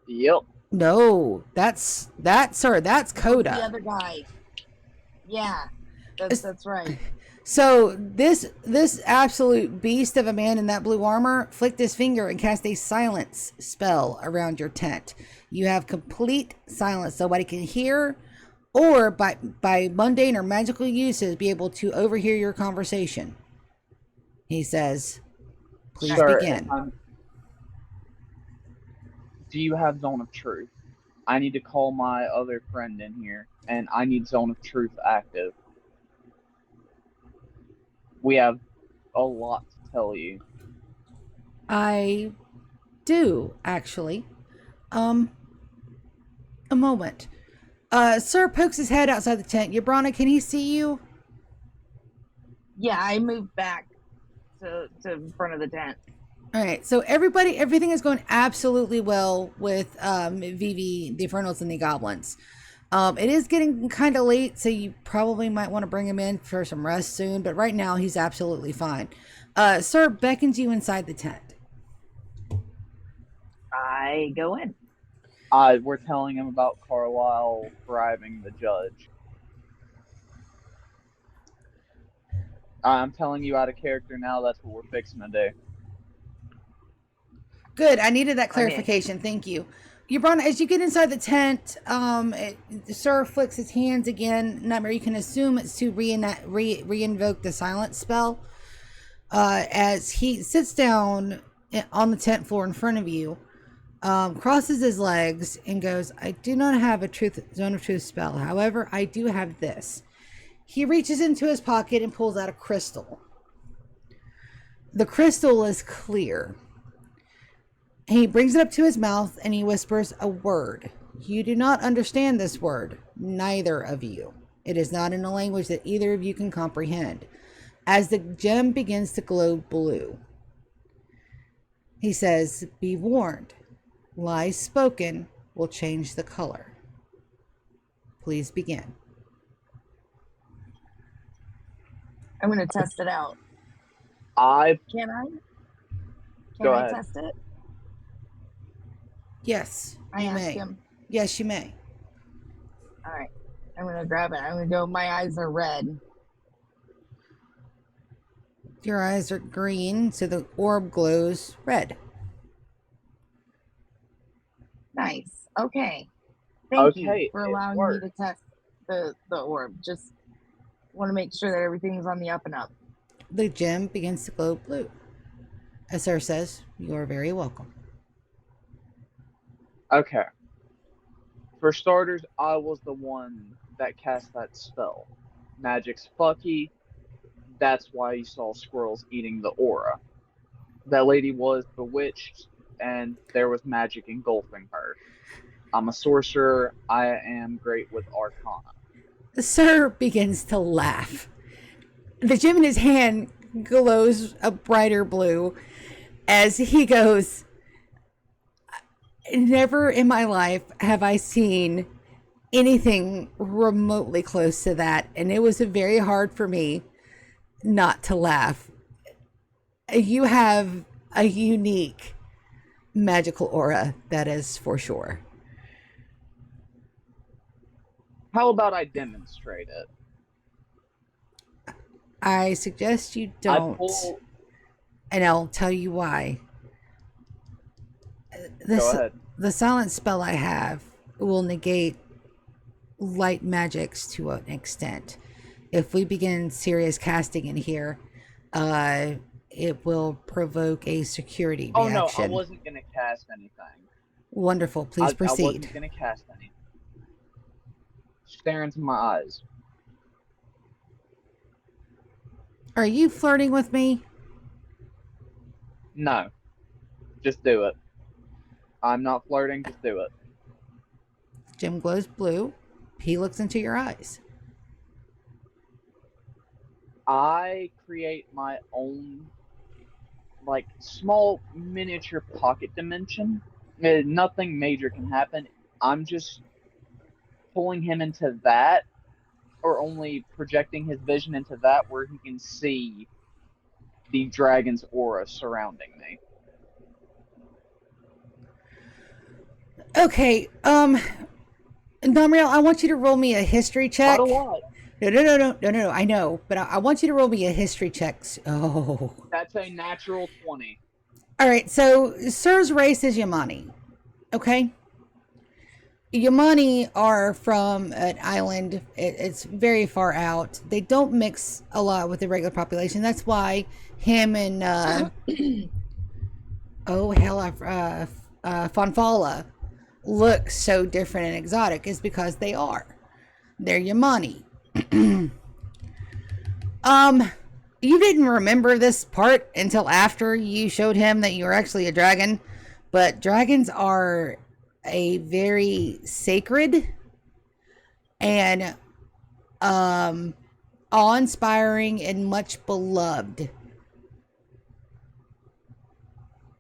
Yep. No, that's Sir. That's Coda. The other guy. Yeah, that's right. So this absolute beast of a man in that blue armor flicked his finger and cast a silence spell around your tent. You have complete silence. Nobody can hear or by mundane or magical uses be able to overhear your conversation. He says, "Please begin." Do you have Zone of Truth? I need to call my other friend in here, and I need Zone of Truth active. We have a lot to tell you. I do, actually. A moment. Sir pokes his head outside the tent. Yabrana, can he see you? Yeah, I moved back to front of the tent. All right, so everything is going absolutely well with Vivi, the Infernals, and the Goblins. It is getting kind of late, so you probably might want to bring him in for some rest soon, but right now he's absolutely fine. Sir beckons you inside the tent. I go in. We're telling him about Carlisle bribing the judge. I'm telling you out of character now, that's what we're fixing to do. Good. I needed that clarification. Thank you. Yabrana, as you get inside the tent, Sir flicks his hands again. Nightmare, you can assume it's to reinvoke the silence spell. As he sits down on the tent floor in front of you, crosses his legs and goes, I do not have a zone of truth spell. However, I do have this. He reaches into his pocket and pulls out a crystal. The crystal is clear. He brings it up to his mouth and he whispers a word. You do not understand this word, neither of you. It is not in a language that either of you can comprehend. As the gem begins to glow blue, he says, be warned, lies spoken will change the color. Please begin. I'm going to test it out. Can I? Go I ahead. test it? Yes, I you asked may. him. Yes, you may. All right. I'm going to grab it. I'm going to go, my eyes are red. Your eyes are green, so the orb glows red. Nice. Okay. Thank you Okay, for it allowing me worked. to test the orb. Just want to make sure that everything's on the up and up. The gem begins to glow blue. As Sir says, you are very welcome. Okay. For starters, I was the one that cast that spell. Magic's fucky. That's why you saw squirrels eating the aura. That lady was bewitched, and there was magic engulfing her. I'm a sorcerer. I am great with Arcana. Sir begins to laugh. The gem in his hand glows a brighter blue as he goes, never in my life have I seen anything remotely close to that, and it was very hard for me not to laugh. You have a unique magical aura, that is for sure. How about I demonstrate it? I suggest you I don't, pull. and I'll tell you why. Go ahead. The silent spell I have will negate light magics to an extent. If we begin serious casting in here, it will provoke a security Oh no, reaction. I wasn't gonna cast anything. Wonderful. Please I proceed. wasn't gonna cast anything. Stare into my eyes. Are you flirting with me? No. Just do it. I'm not flirting, just do it. Jim glows blue. He looks into your eyes. I create my own, like, small miniature pocket dimension. Nothing major can happen. I'm just pulling him into that, or only projecting his vision into that where he can see the dragon's aura surrounding me. Okay, Namriel, I want you to roll me a history check. Not a lot. No, I know, but I want you to roll me a history check. Oh. That's a natural 20. All right, so Sir's race is Yamani, okay? Yamani are from an island. It's very far out. They don't mix a lot with the regular population. That's why him and Fonfala look so different and exotic, is because they are. They're Yamani. You didn't remember this part until after you showed him that you were actually a dragon, but dragons are a very sacred and awe-inspiring and much beloved.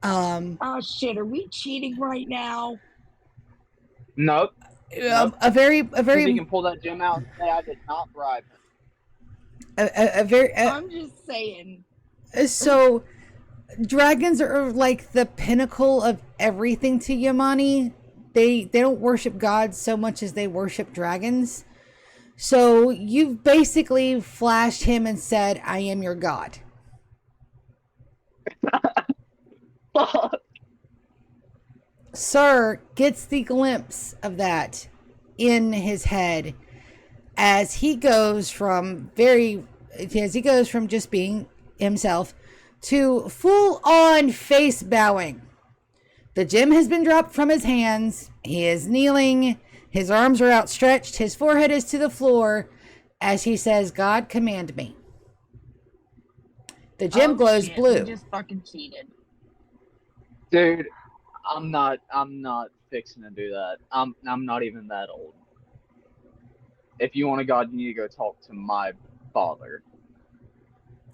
Oh shit, are we cheating right now? Nope. A very You can pull that gem out and say I did not bribe him. I'm just saying. So dragons are like the pinnacle of everything to Yamani. They don't worship gods so much as they worship dragons. So you've basically flashed him and said, I am your god. Fuck. Sir gets the glimpse of that in his head as he goes from just being himself to full on face bowing. The gem has been dropped from his hands. He is kneeling. His arms are outstretched. His forehead is to the floor as he says, God, command me. The gem glows blue. We just fucking cheated. Dude, I'm not fixing to do that. I'm not even that old. If you want a god, you need to go talk to my father.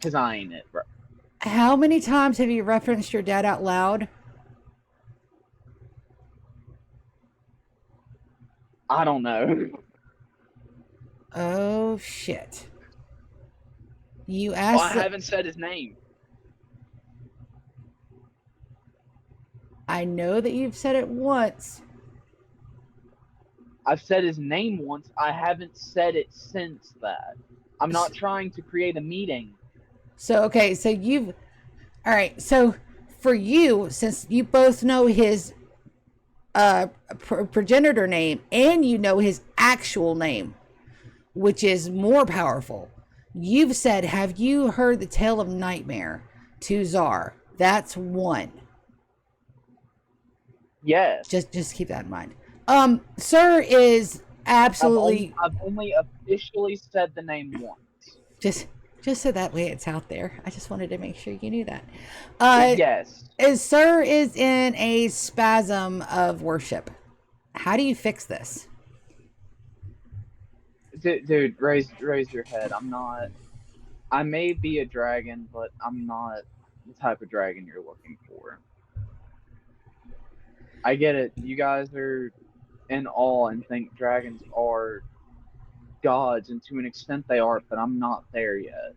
Cause I ain't it, bro. How many times have you referenced your dad out loud? I don't know. Oh, shit. You Well, asked... I haven't said his name. I know that you've said it once. I've said his name once. I haven't said it since that. I'm not trying to create a meeting. So, okay, so you've... All right, so for you, since you both know his progenitor name and you know his actual name, which is more powerful, you've said, have you heard the tale of Nightmare to Czar? That's one. Yes. Just keep that in mind. Sir is absolutely... I've only officially said the name once. Just so that way it's out there. I just wanted to make sure you knew that. Yes. Sir is in a spasm of worship. How do you fix this? Dude, raise your head. I may be a dragon, but I'm not the type of dragon you're looking for. I get it. You guys are in awe and think dragons are gods, and to an extent they are, but I'm not there yet.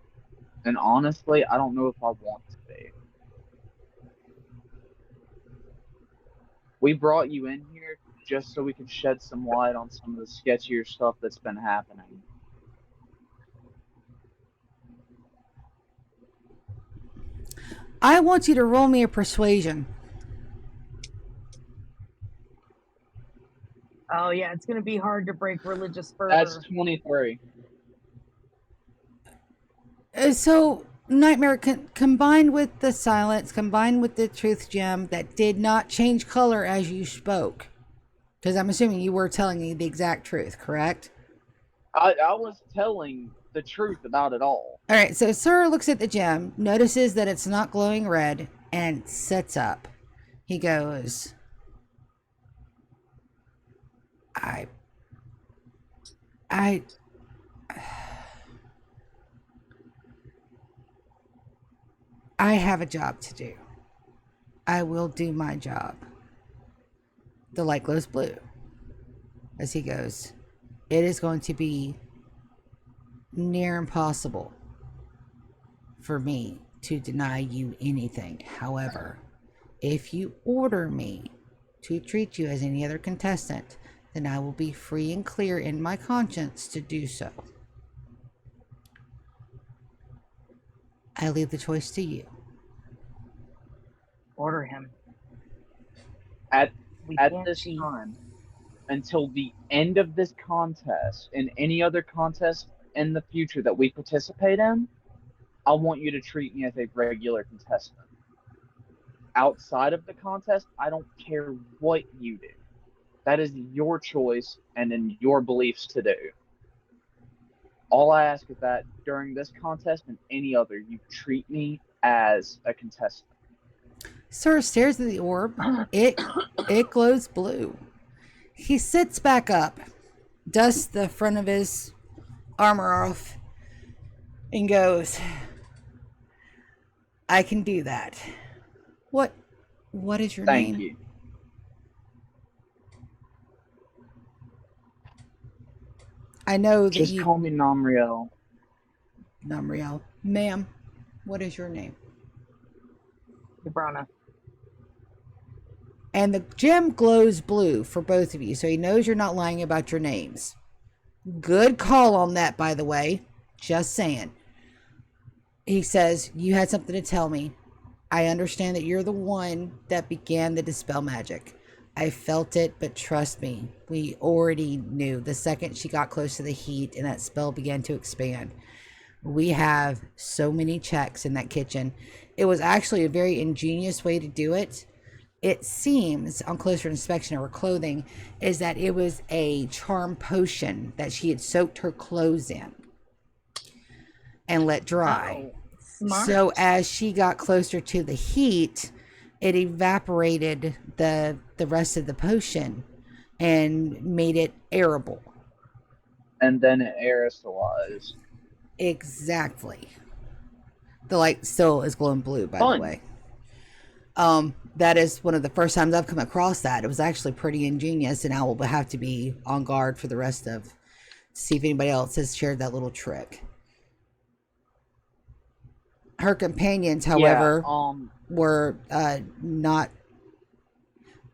And honestly, I don't know if I want to be. We brought you in here just so we could shed some light on some of the sketchier stuff that's been happening. I want you to roll me a persuasion. Oh yeah, it's gonna be hard to break religious fervor. That's 23. So, Nightmare, combined with the silence, combined with the truth gem that did not change color as you spoke, because I'm assuming you were telling me the exact truth, correct? I was telling the truth about it all. All right, so Sir looks at the gem, notices that it's not glowing red, and sets up. He goes, I have a job to do. I will do my job. The light glows blue as he goes, it is going to be near impossible for me to deny you anything. However, if you order me to treat you as any other contestant, then I will be free and clear in my conscience to do so. I leave the choice to you. Order him. At this time, until the end of this contest and any other contest in the future that we participate in, I want you to treat me as a regular contestant. Outside of the contest, I don't care what you do. That is your choice and in your beliefs to do. All I ask is that during this contest and any other, you treat me as a contestant. Sir stares at the orb. It glows blue. He sits back up, dusts the front of his armor off, and goes, I can do that. What is your name? Thank you. I know that Just call me Namriel. Namriel. Ma'am, what is your name? Ibrana. And the gem glows blue for both of you, so he knows you're not lying about your names. Good call on that, by the way. Just saying. He says, you had something to tell me. I understand that you're the one that began the dispel magic. I felt it, but trust me, we already knew the second she got close to the heat and that spell began to expand. We have so many checks in that kitchen. It was actually a very ingenious way to do it. It seems on closer inspection of her clothing is that it was a charm potion that she had soaked her clothes in and let dry. Oh, smart. So as she got closer to the heat, it evaporated the rest of the potion and made it airable. And then it aerosolized. Exactly. The light still is glowing blue, by Fun. the way. That is one of the first times I've come across that. It was actually pretty ingenious, and I will have to be on guard for the rest of, to see if anybody else has shared that little trick. Her companions, however, were not.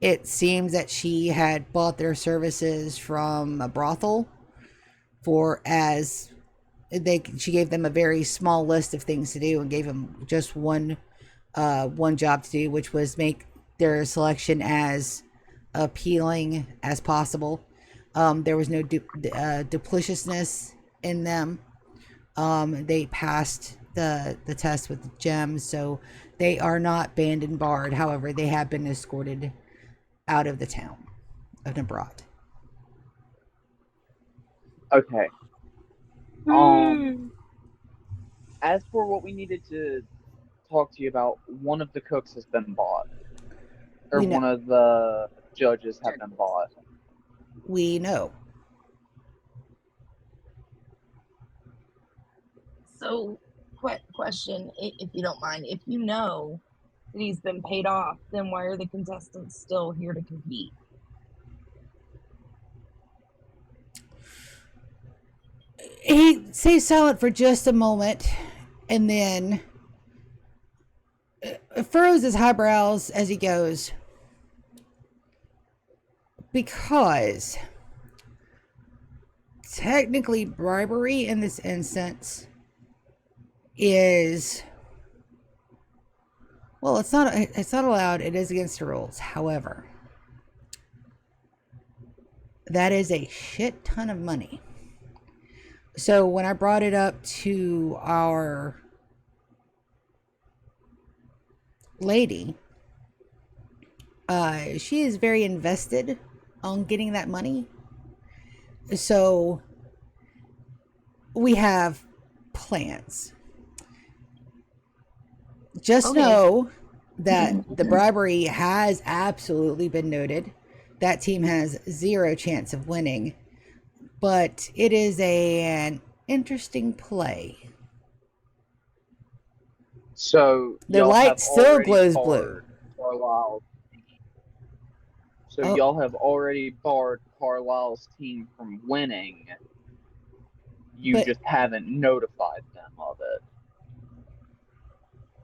It seems that she had bought their services from a brothel she gave them a very small list of things to do and gave them just one job to do, which was make their selection as appealing as possible. There was no dupliciousness in them. They passed the test with the gems, so they are not banned and barred. However, they have been escorted out of the town of Nabrot. Okay. As for what we needed to talk to you about, one of the cooks has been bought. Or one of the judges have been bought. We know. So, question, if you don't mind, if you know that he's been paid off, then why are the contestants still here to compete? He stays silent for just a moment and then furrows his eyebrows as he goes, because technically bribery in this instance is, well, it's not allowed. It is against the rules. However, that is a shit ton of money. So when I brought it up to our lady, she is very invested on getting that money. So we have plans. Just know that the bribery has absolutely been noted. That team has 0 chance of winning, but it is an interesting play. So the light still glows blue. So y'all have already barred Carlisle's team from winning. You just haven't notified them of it.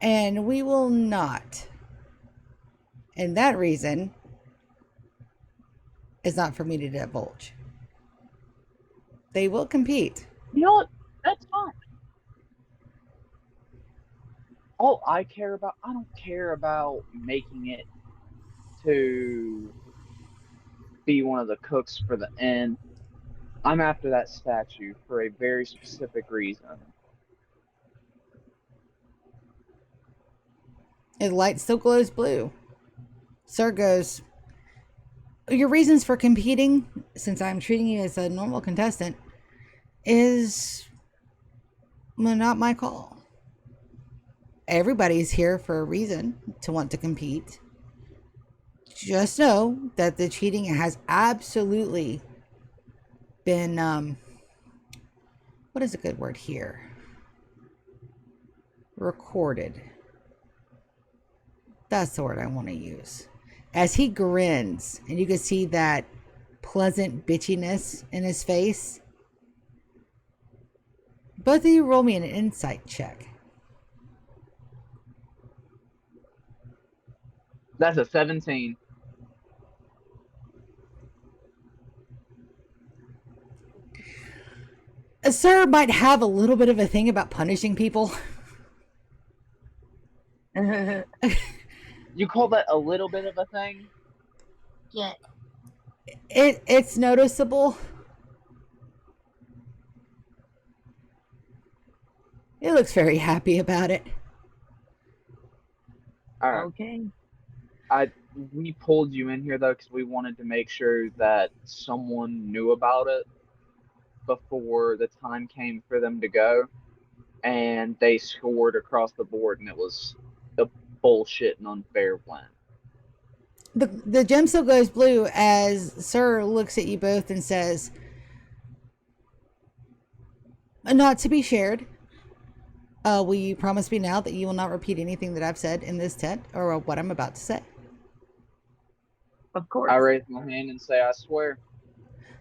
And we will not. And that reason is not for me to divulge. They will compete. You know what? That's fine. All I don't care about making it to be one of the cooks for the end. I'm after that statue for a very specific reason. His light still glows blue. Sir goes, your reasons for competing, since I'm treating you as a normal contestant, is not my call. Everybody's here for a reason to want to compete. Just know that the cheating has absolutely been, what is a good word here? Recorded. That's the word I want to use. As he grins, and you can see that pleasant bitchiness in his face. Both of you roll me an insight check. That's a 17. Sir might have a little bit of a thing about punishing people. You call that a little bit of a thing? yet. It's noticeable. It looks very happy about it. All right. Okay. We pulled you in here though because we wanted to make sure that someone knew about it before the time came for them to go, and they scored across the board, and it was the bullshit and unfair win. The gem still goes blue as Sir looks at you both and says, "Not to be shared. Will you promise me now that you will not repeat anything that I've said in this tent or what I'm about to say?" Of course. I raise my hand and say, I swear.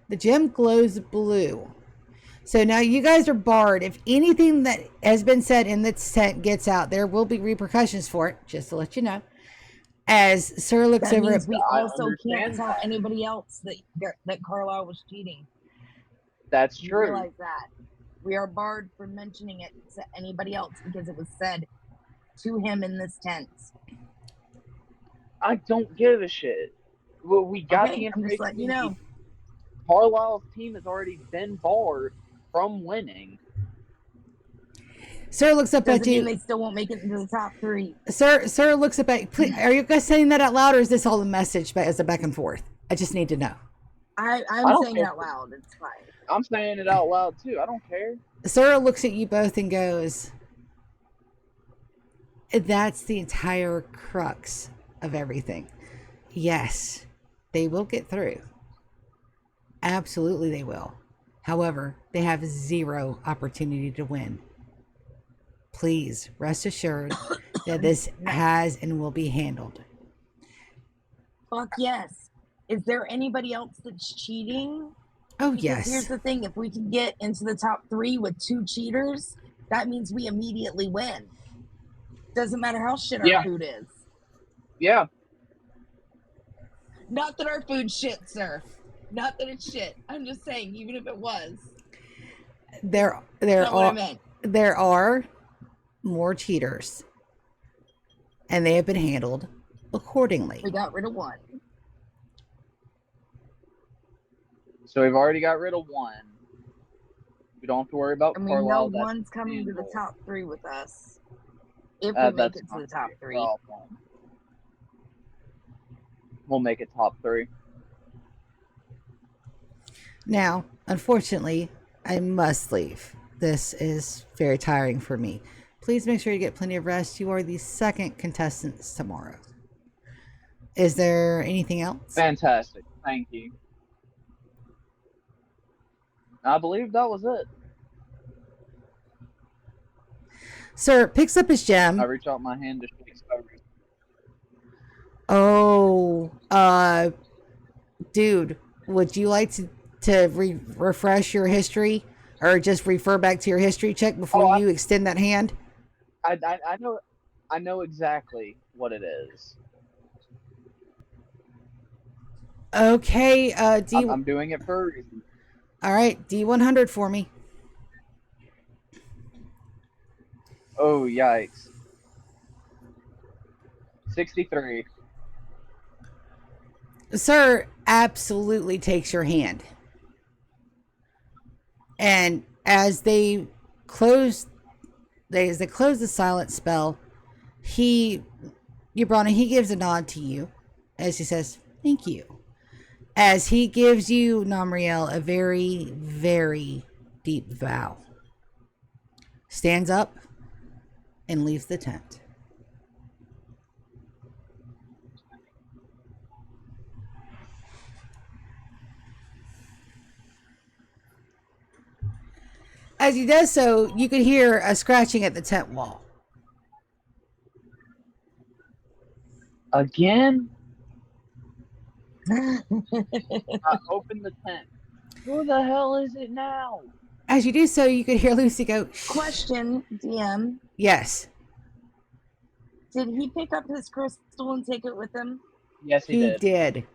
The gem glows blue. So now you guys are barred. If anything that has been said in this tent gets out, there will be repercussions for it, just to let you know. As Sir looks That over means at... we I also can't understand tell that. anybody else that Carlisle was cheating. That's You true. realize that. We are barred from mentioning it to anybody else because it was said to him in this tent. I don't give a shit. Well, we got Okay, the I'm just information letting we you know. need. Carlisle's team has already been barred from winning. Sir looks up Doesn't at mean you. they still won't make it into the top 3. Sir looks up at you. Please, are you guys saying that out loud, or is this all a message as a back and forth? I just need to know. I'm don't saying it care. out loud. It's fine. I'm saying it out loud too. I don't care. Sir looks at you both and goes, "That's the entire crux of everything. Yes, they will get through. Absolutely they will. However, they have zero opportunity to win. Please rest assured that this has and will be handled." Fuck yes. Is there anybody else that's cheating? Oh, Because yes. here's the thing, if we can get into the top 3 with 2 cheaters, that means we immediately win. Doesn't matter how shit our Yeah. food is. Yeah. Not that our food's shit, sir. Not that it's shit. I'm just saying, even if it was. There Not what I are meant. there are more cheaters, and they have been handled accordingly. We got rid of 1. So we've already got rid of 1. We don't have to worry about And we know Carlisle. That's 1's coming to the handled. top 3 with us. If we make That's it to not the top a 3. problem. We'll make it top 3. Now, unfortunately, I must leave. This is very tiring for me. Please make sure you get plenty of rest. You are the second contestants tomorrow. Is there anything else? Fantastic. Thank you. I believe that was it. Sir picks up his gem. I reach out my hand to shake Spoker's. Oh, dude, would you like to refresh your history, or just refer back to your history check before you extend that hand? I know exactly what it is. Okay, I'm doing it for a reason. All right, D100 for me. Oh, yikes. 63. Sir absolutely takes your hand. And as they close the silent spell, he gives a nod to you as he says, "Thank you." As he gives you, Namriel, a very, very deep vow. Stands up and leaves the tent. As he does so, you could hear a scratching at the tent wall. Again? I open the tent. Who the hell is it now? As you do so, you could hear Lucy go, "Shh." Question, DM. Yes. Did he pick up his crystal and take it with him? Yes, he did.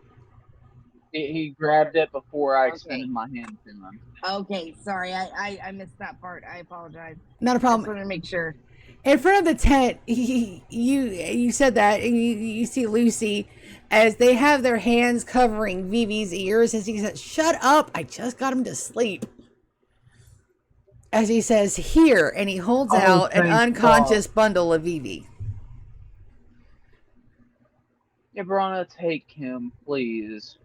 He grabbed it before I extended my hand to him. Okay, sorry, I missed that part. I apologize. Not a I just problem. wanted to make sure. In front of the tent, you said that, and you see Lucy as they have their hands covering Vivi's ears as he says, "Shut up! I just got him to sleep." As he says, "Here," and he holds out an unconscious bundle of Vivi. Yeah, Bronna, take him, please.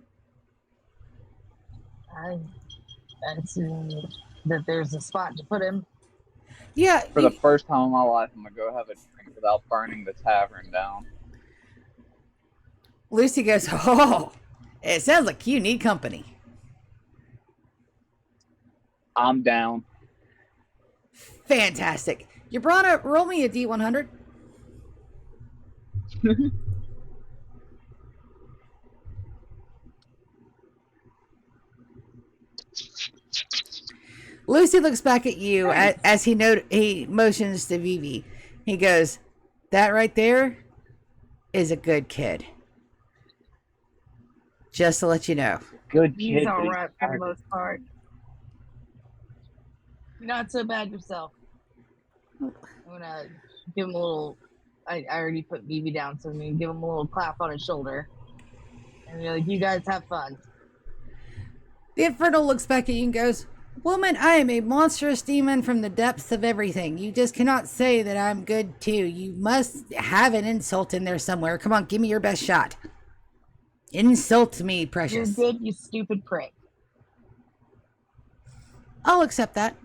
I assume that there's a spot to put him. Yeah. For the first time in my life, I'm gonna go have a drink without burning the tavern down. Lucy goes, "Oh, it sounds like you need company." I'm down. Fantastic. Yabrana, roll me a D100. Lucy looks back at you as he motions to Vivi. He goes, "That right there is a good kid. Just to let you know." Good He's kid. all right for the most part. Not so bad yourself. I'm gonna give him a little. I already put Vivi down, so I'm gonna give him a little clap on his shoulder, and be like, "You guys have fun." The Infernal looks back at you and goes, "Woman, I am a monstrous demon from the depths of everything. You just cannot say that I'm good too. You must have an insult in there somewhere. Come on, give me your best shot. Insult me, precious." You're good, you stupid prick. I'll accept that.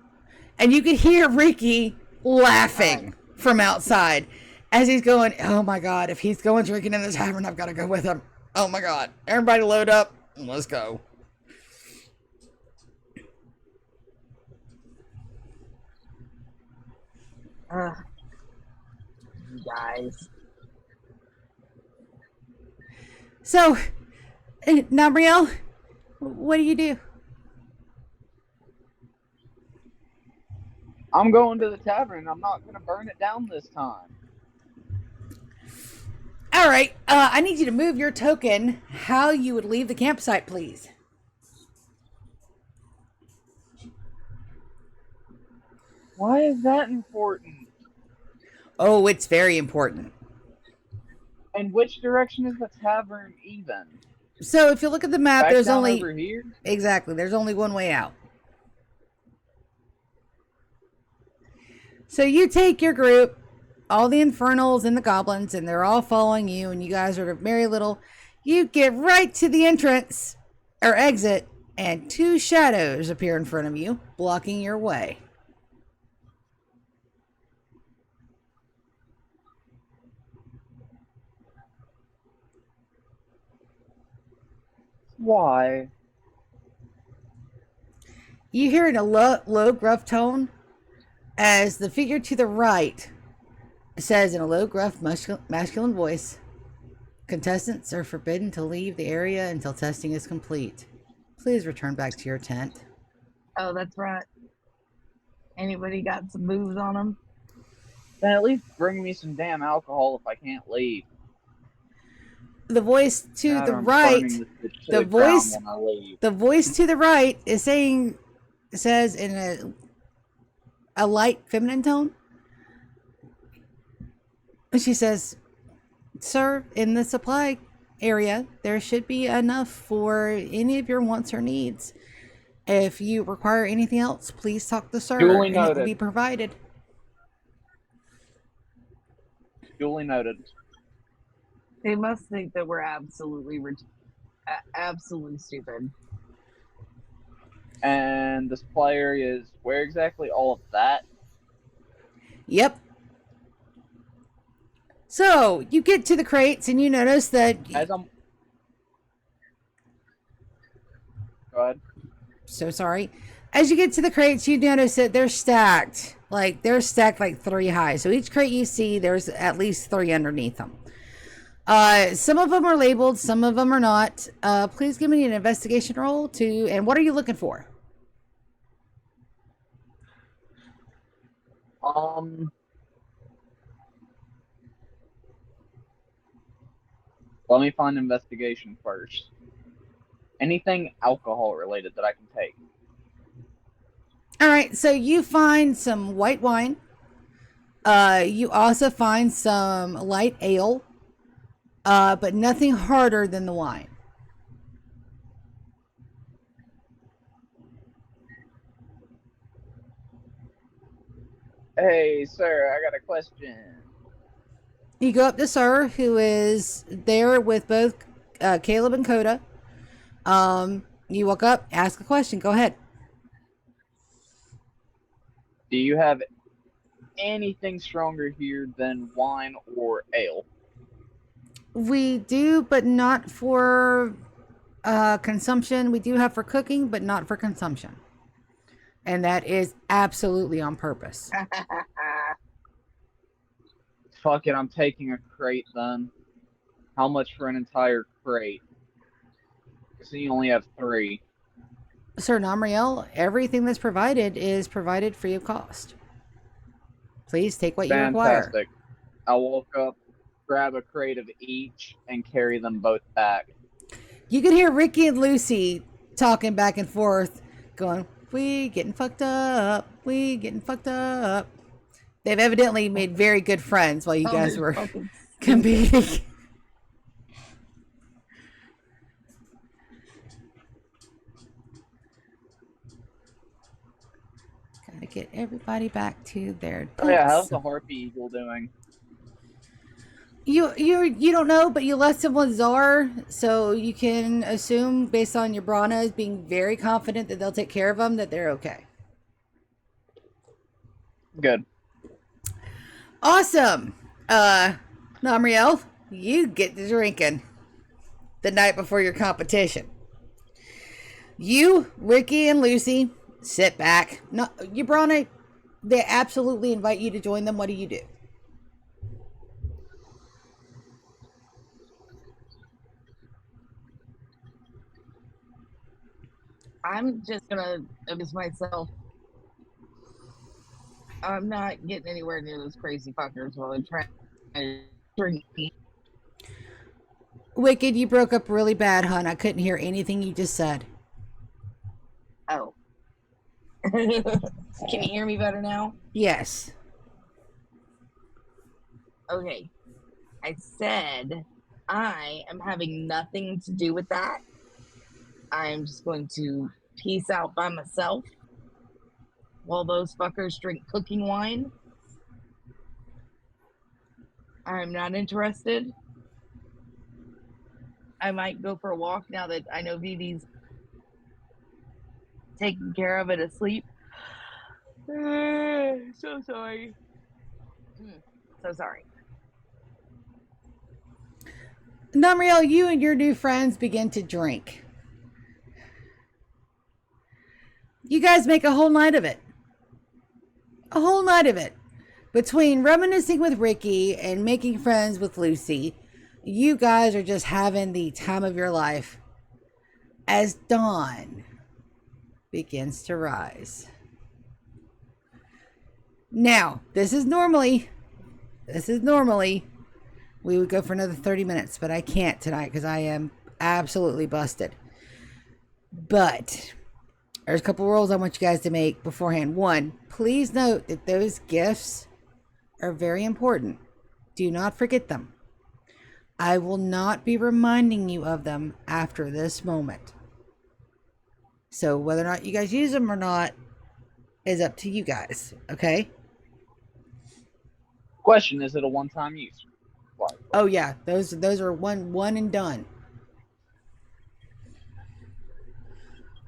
And you could hear Ricky laughing from outside as he's going, "Oh my God, if he's going drinking in the tavern, I've got to go with him. Oh my God. Everybody load up and let's go." You guys. So, Nabriel, what do you do? I'm going to the tavern. I'm not gonna burn it down this time. All right, I need you to move your token how you would leave the campsite, please. Why is that important? Oh, it's very important. And which direction is the tavern even? So if you look at the map, Back there's down only... over here? Exactly, there's only one way out. So you take your group, all the Infernals and the Goblins, and they're all following you, and you guys are very little. You get right to the entrance, or exit, and two shadows appear in front of you, blocking your way. Why? You hear in a low, gruff tone as the figure to the right says in a low, gruff, masculine voice, "Contestants are forbidden to leave the area until testing is complete. Please return back to your tent." Oh, that's right. Anybody got some moves on them? Then at least bring me some damn alcohol if I can't leave. The voice to God, the I'm right, burning this bitch to the ground voice, when I leave. the voice to the right is says in a light feminine tone. She says, "Sir, in the supply area, there should be enough for any of your wants or needs. If you require anything else, please talk to Sir, Duly and it will noted. be provided." Duly noted. They must think that we're absolutely stupid. And the supply area is where exactly? All of that? Yep. So you get to the crates and you notice that... As I'm... Go ahead. So sorry. As you get to the crates, you notice that they're stacked. They're stacked like 3 high. So each crate you see, there's at least 3 underneath them. Some of them are labeled, some of them are not. Please give me an investigation roll and what are you looking for? Let me find investigation first. Anything alcohol related that I can take. All right, so you find some white wine, You also find some light ale, but nothing harder than the wine. Hey, sir, I got a question. You go up to Sir, who is there with both Caleb and Coda. You walk up, ask a question. Go ahead. Do you have anything stronger here than wine or ale? We do, but not for consumption. We do have for cooking, but not for consumption. And that is absolutely on purpose. Fuck it, I'm taking a crate then. How much for an entire crate? Because you only have 3. Sir Namriel, everything that's provided is provided free of cost. Please take what you require. Fantastic. I'll walk up, grab a crate of each, and carry them both back. You can hear Ricky and Lucy talking back and forth, going, "We getting fucked up. We getting fucked up." They've evidently made very good friends while you guys were competing. Gotta get everybody back to their ducks. Oh yeah, how's the Harpy Eagle doing? You don't know, but you left them with Czar, so you can assume, based on your Branas being very confident that they'll take care of them, that they're okay. Good. Awesome. Namriel, you get to drinking the night before your competition. You, Ricky, and Lucy sit back. No, you Brana, they absolutely invite you to join them. What do you do? I'm just gonna amuse myself. I'm not getting anywhere near those crazy fuckers while they're trying to drink me. Wicked, you broke up really bad, hon. I couldn't hear anything you just said. Oh. Can you hear me better now? Yes. Okay. I said I am having nothing to do with that. I'm just going to peace out by myself while those fuckers drink cooking wine. I'm not interested. I might go for a walk now that I know Vivi's taken care of and asleep. So sorry. So sorry. Namriel, you and your new friends begin to drink. You guys make a whole night of it. A whole night of it. Between reminiscing with Ricky and making friends with Lucy, you guys are just having the time of your life as dawn begins to rise. Now, this is normally we would go for another 30 minutes, but I can't tonight because I am absolutely busted. But there's a couple rules I want you guys to make beforehand. One, please note that those gifts are very important. Do not forget them. I will not be reminding you of them after this moment. So whether or not you guys use them or not is up to you guys, okay? Question, is it a one-time use? What? Oh yeah, those are one and done.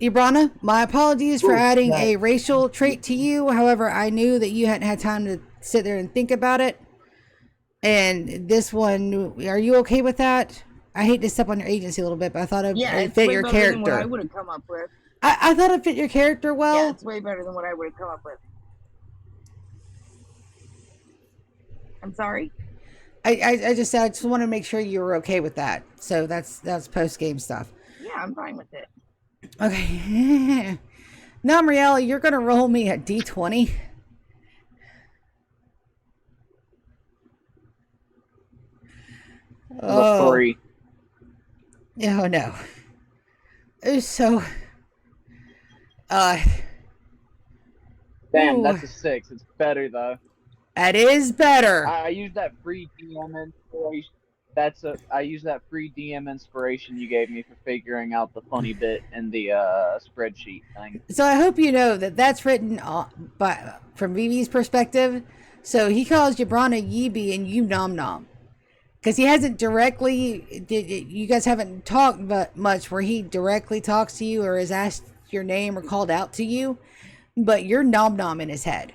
Ibrana, my apologies for adding a racial trait to you. However, I knew that you hadn't had time to sit there and think about it. And this one, are you okay with that? I hate to step on your agency a little bit, but I thought it fit your character. Than what I would have come up with. I thought it fit your character well. Yeah, it's way better than what I would have come up with. I'm sorry. I just want to make sure you were okay with that. So that's post game stuff. Yeah, I'm fine with it. Okay. Now, Marielle, you're gonna roll me a D20. Oh, 3. Oh no. So Damn, that's a 6. It's better though. That is better. I use that free DM inspiration. I use that free DM inspiration you gave me for figuring out the funny bit in the spreadsheet thing. So I hope you know that that's written from Vivi's perspective. So he calls Yabrana Yibi and you Nom Nom. Because he hasn't directly, you guys haven't talked much where he directly talks to you or has asked your name or called out to you. But you're Nom Nom in his head.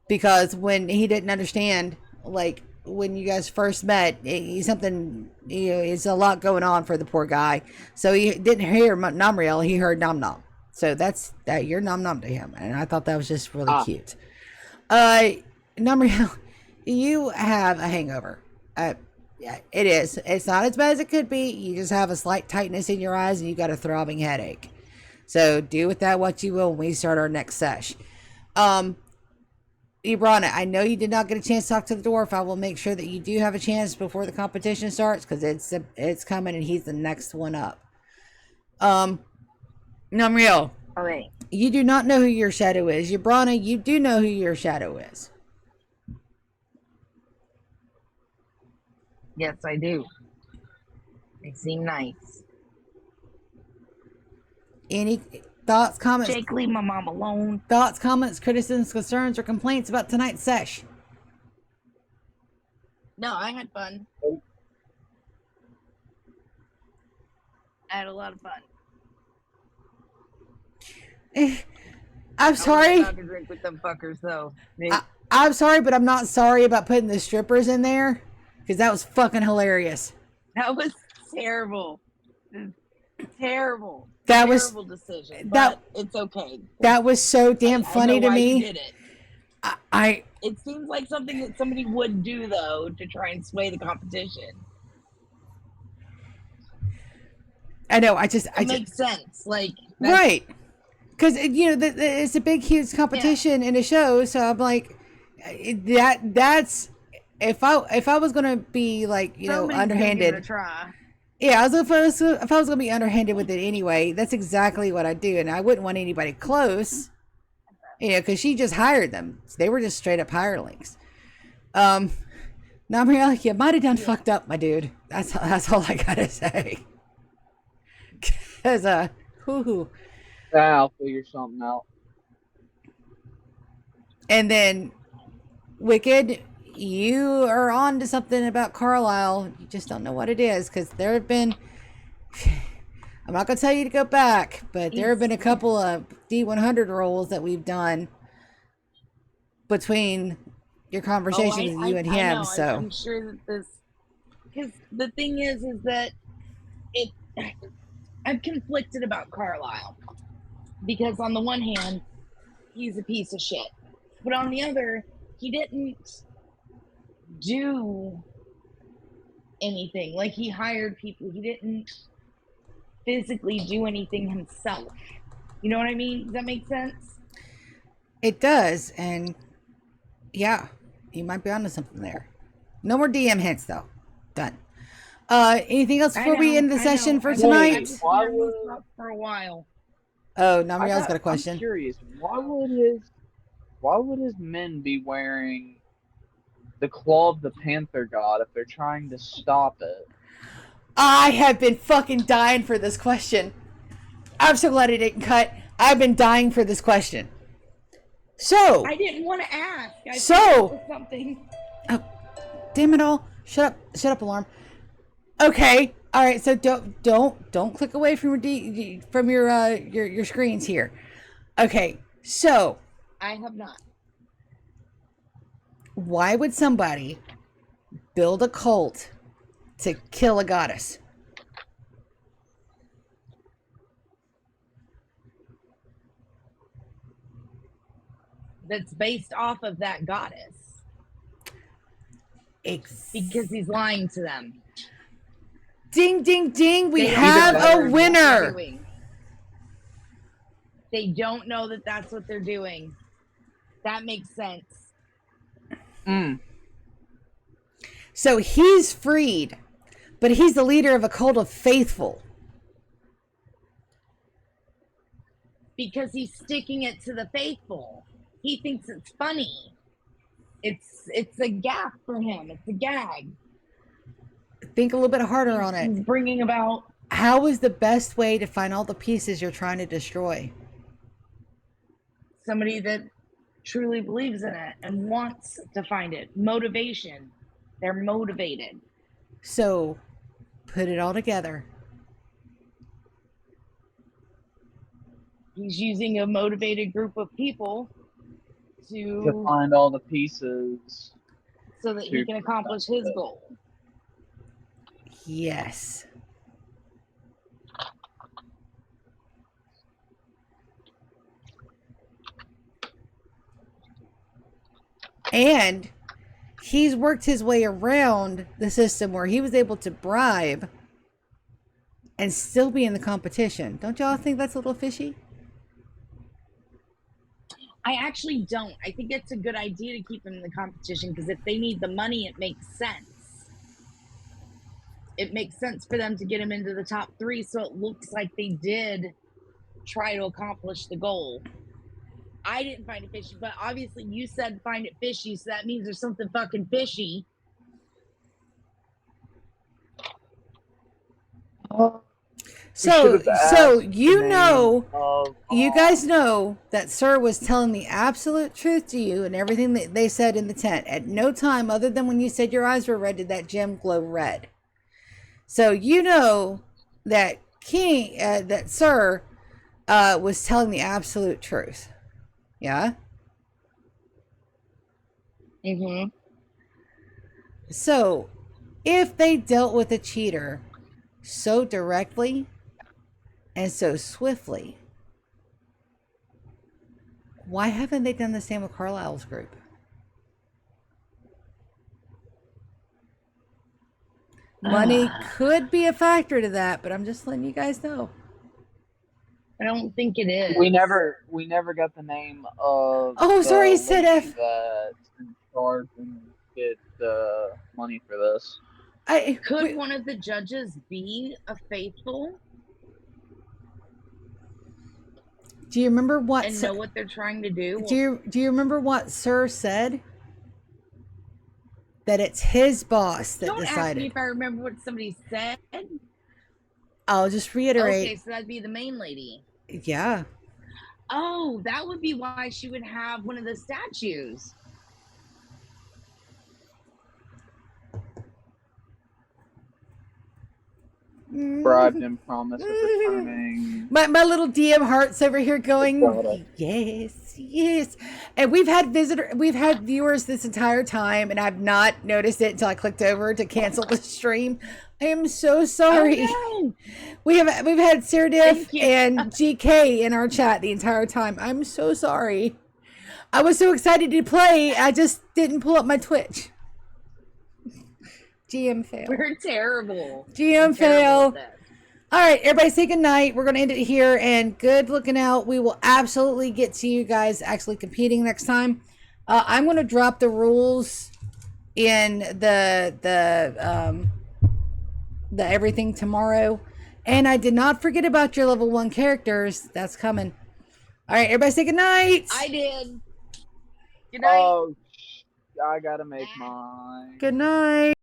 Because when he didn't understand, like when you guys first met, it's a lot going on for the poor guy. So he didn't hear Nomriel, he heard Nom Nom. So that's that you're Nom Nom to him. And I thought that was just really cute. Nomriel, you have a hangover. Yeah, it is. It's not as bad as it could be. You just have a slight tightness in your eyes and you got a throbbing headache. So do with that what you will when we start our next sesh. Ibrana, I know you did not get a chance to talk to the dwarf. I will make sure that you do have a chance before the competition starts because it's coming and he's the next one up. Namriel. All right. You do not know who your shadow is. Ibrana, you do know who your shadow is. Yes, I do. They seem nice. Any thoughts, comments? Jake, leave my mom alone. Thoughts, comments, criticisms, concerns, or complaints about tonight's sesh? No, I had fun. I had a lot of fun. I'm sorry. I was allowed to drink with them fuckers, though. I'm sorry, but I'm not sorry about putting the strippers in there because that was fucking hilarious. That was terrible. Terrible. That terrible decision. But it's okay. That was so damn funny to me. You did it. It seems like something that somebody would do though to try and sway the competition. I know. It makes sense. Like right, because it's a big, huge competition in a show. So I'm like, that's if I was gonna be like somebody's underhanded. Try. Yeah, if I was gonna be underhanded with it anyway, that's exactly what I do, and I wouldn't want anybody close, because she just hired them. They were just straight up hirelings. Namriel, you might have done fucked up, my dude. That's all I gotta say. Cause I'll figure something out. And then, Wicked, you are on to something about Carlisle. You just don't know what it is because there have been. I'm not gonna tell you to go back, but there have been a couple of D100 rolls that we've done between your conversations with you and him. So I'm sure that this, because the thing is that I'm conflicted about Carlisle because on the one hand, he's a piece of shit, but on the other, he didn't do anything. Like, he hired people. He didn't physically do anything himself. You know what I mean? Does that make sense? It does, and yeah, you might be onto something there. No more DM hints though. Done. Anything else before we end the session for tonight? For a while. Oh, Namriel's got a question. I'm curious. Why would his men be wearing the claw of the panther god if they're trying to stop it? I have been fucking dying for this question. I'm so glad it didn't cut. I've been dying for this question. So I didn't want to ask. Something. Oh, damn it all! Shut up, alarm. Okay, all right. So don't click away from your screens here. Okay, so I have not. Why would somebody build a cult to kill a goddess? That's based off of that goddess. Because he's lying to them. Ding, ding, ding. We have a winner. They don't know that that's what they're doing. That makes sense. So he's freed, but he's the leader of a cult of faithful. Because he's sticking it to the faithful. He thinks it's funny. It's a gap for him. It's a gag. Think a little bit harder on it. He's bringing about How is the best way to find all the pieces you're trying to destroy? somebody that truly believes in it and wants to find it. Motivation. They're motivated. So, put it all together. He's using a motivated group of people To to find all the pieces. so that he can accomplish his goal. Yes. And he's worked his way around the system where he was able to bribe and still be in the competition. Don't y'all think that's a little fishy? I actually don't. I think it's a good idea to keep him in the competition because if they need the money, it makes sense. It makes sense for them to get him into the top 3, so it looks like they did try to accomplish the goal. I didn't find it fishy, but obviously you said find it fishy, so that means there's something fucking fishy. So you name know, of, you guys know that Sir was telling the absolute truth to you and everything that they said in the tent. At no time, other than when you said your eyes were red, did that gem glow red. So you know that that Sir was telling the absolute truth. Yeah? Mm-hmm. So, if they dealt with a cheater so directly and so swiftly, why haven't they done the same with Carlisle's group? Money could be a factor to that, but I'm just letting you guys know. I don't think it is. We never got the name of. Oh, sorry, the said lady F. That's in charge and get the money for this. Could one of the judges be a faithful Do you remember what? and know what they're trying to do? Do you remember what Sir said? That it's his boss that Don't decided. ask me if I remember what somebody said. I'll just reiterate. Okay, so that'd be the main lady. Yeah. Oh, that would be why she would have one of the statues. Bribed and promised of returning. My little DM heart's over here going, yes. And we've had viewers this entire time, and I've not noticed it until I clicked over to cancel the stream. I am so sorry. Oh, no. We've had Serdiff and GK in our chat the entire time. I'm so sorry. I was so excited to play, I just didn't pull up my Twitch. GM fail. We're terrible. GM fail. All right, everybody say good night. We're going to end it here, and good looking out. We will absolutely get to you guys actually competing next time. I'm going to drop the rules in the everything tomorrow. And I did not forget about your level 1 characters. That's coming. All right, everybody say good night. I did. Good night. Oh, I gotta make mine. Good night.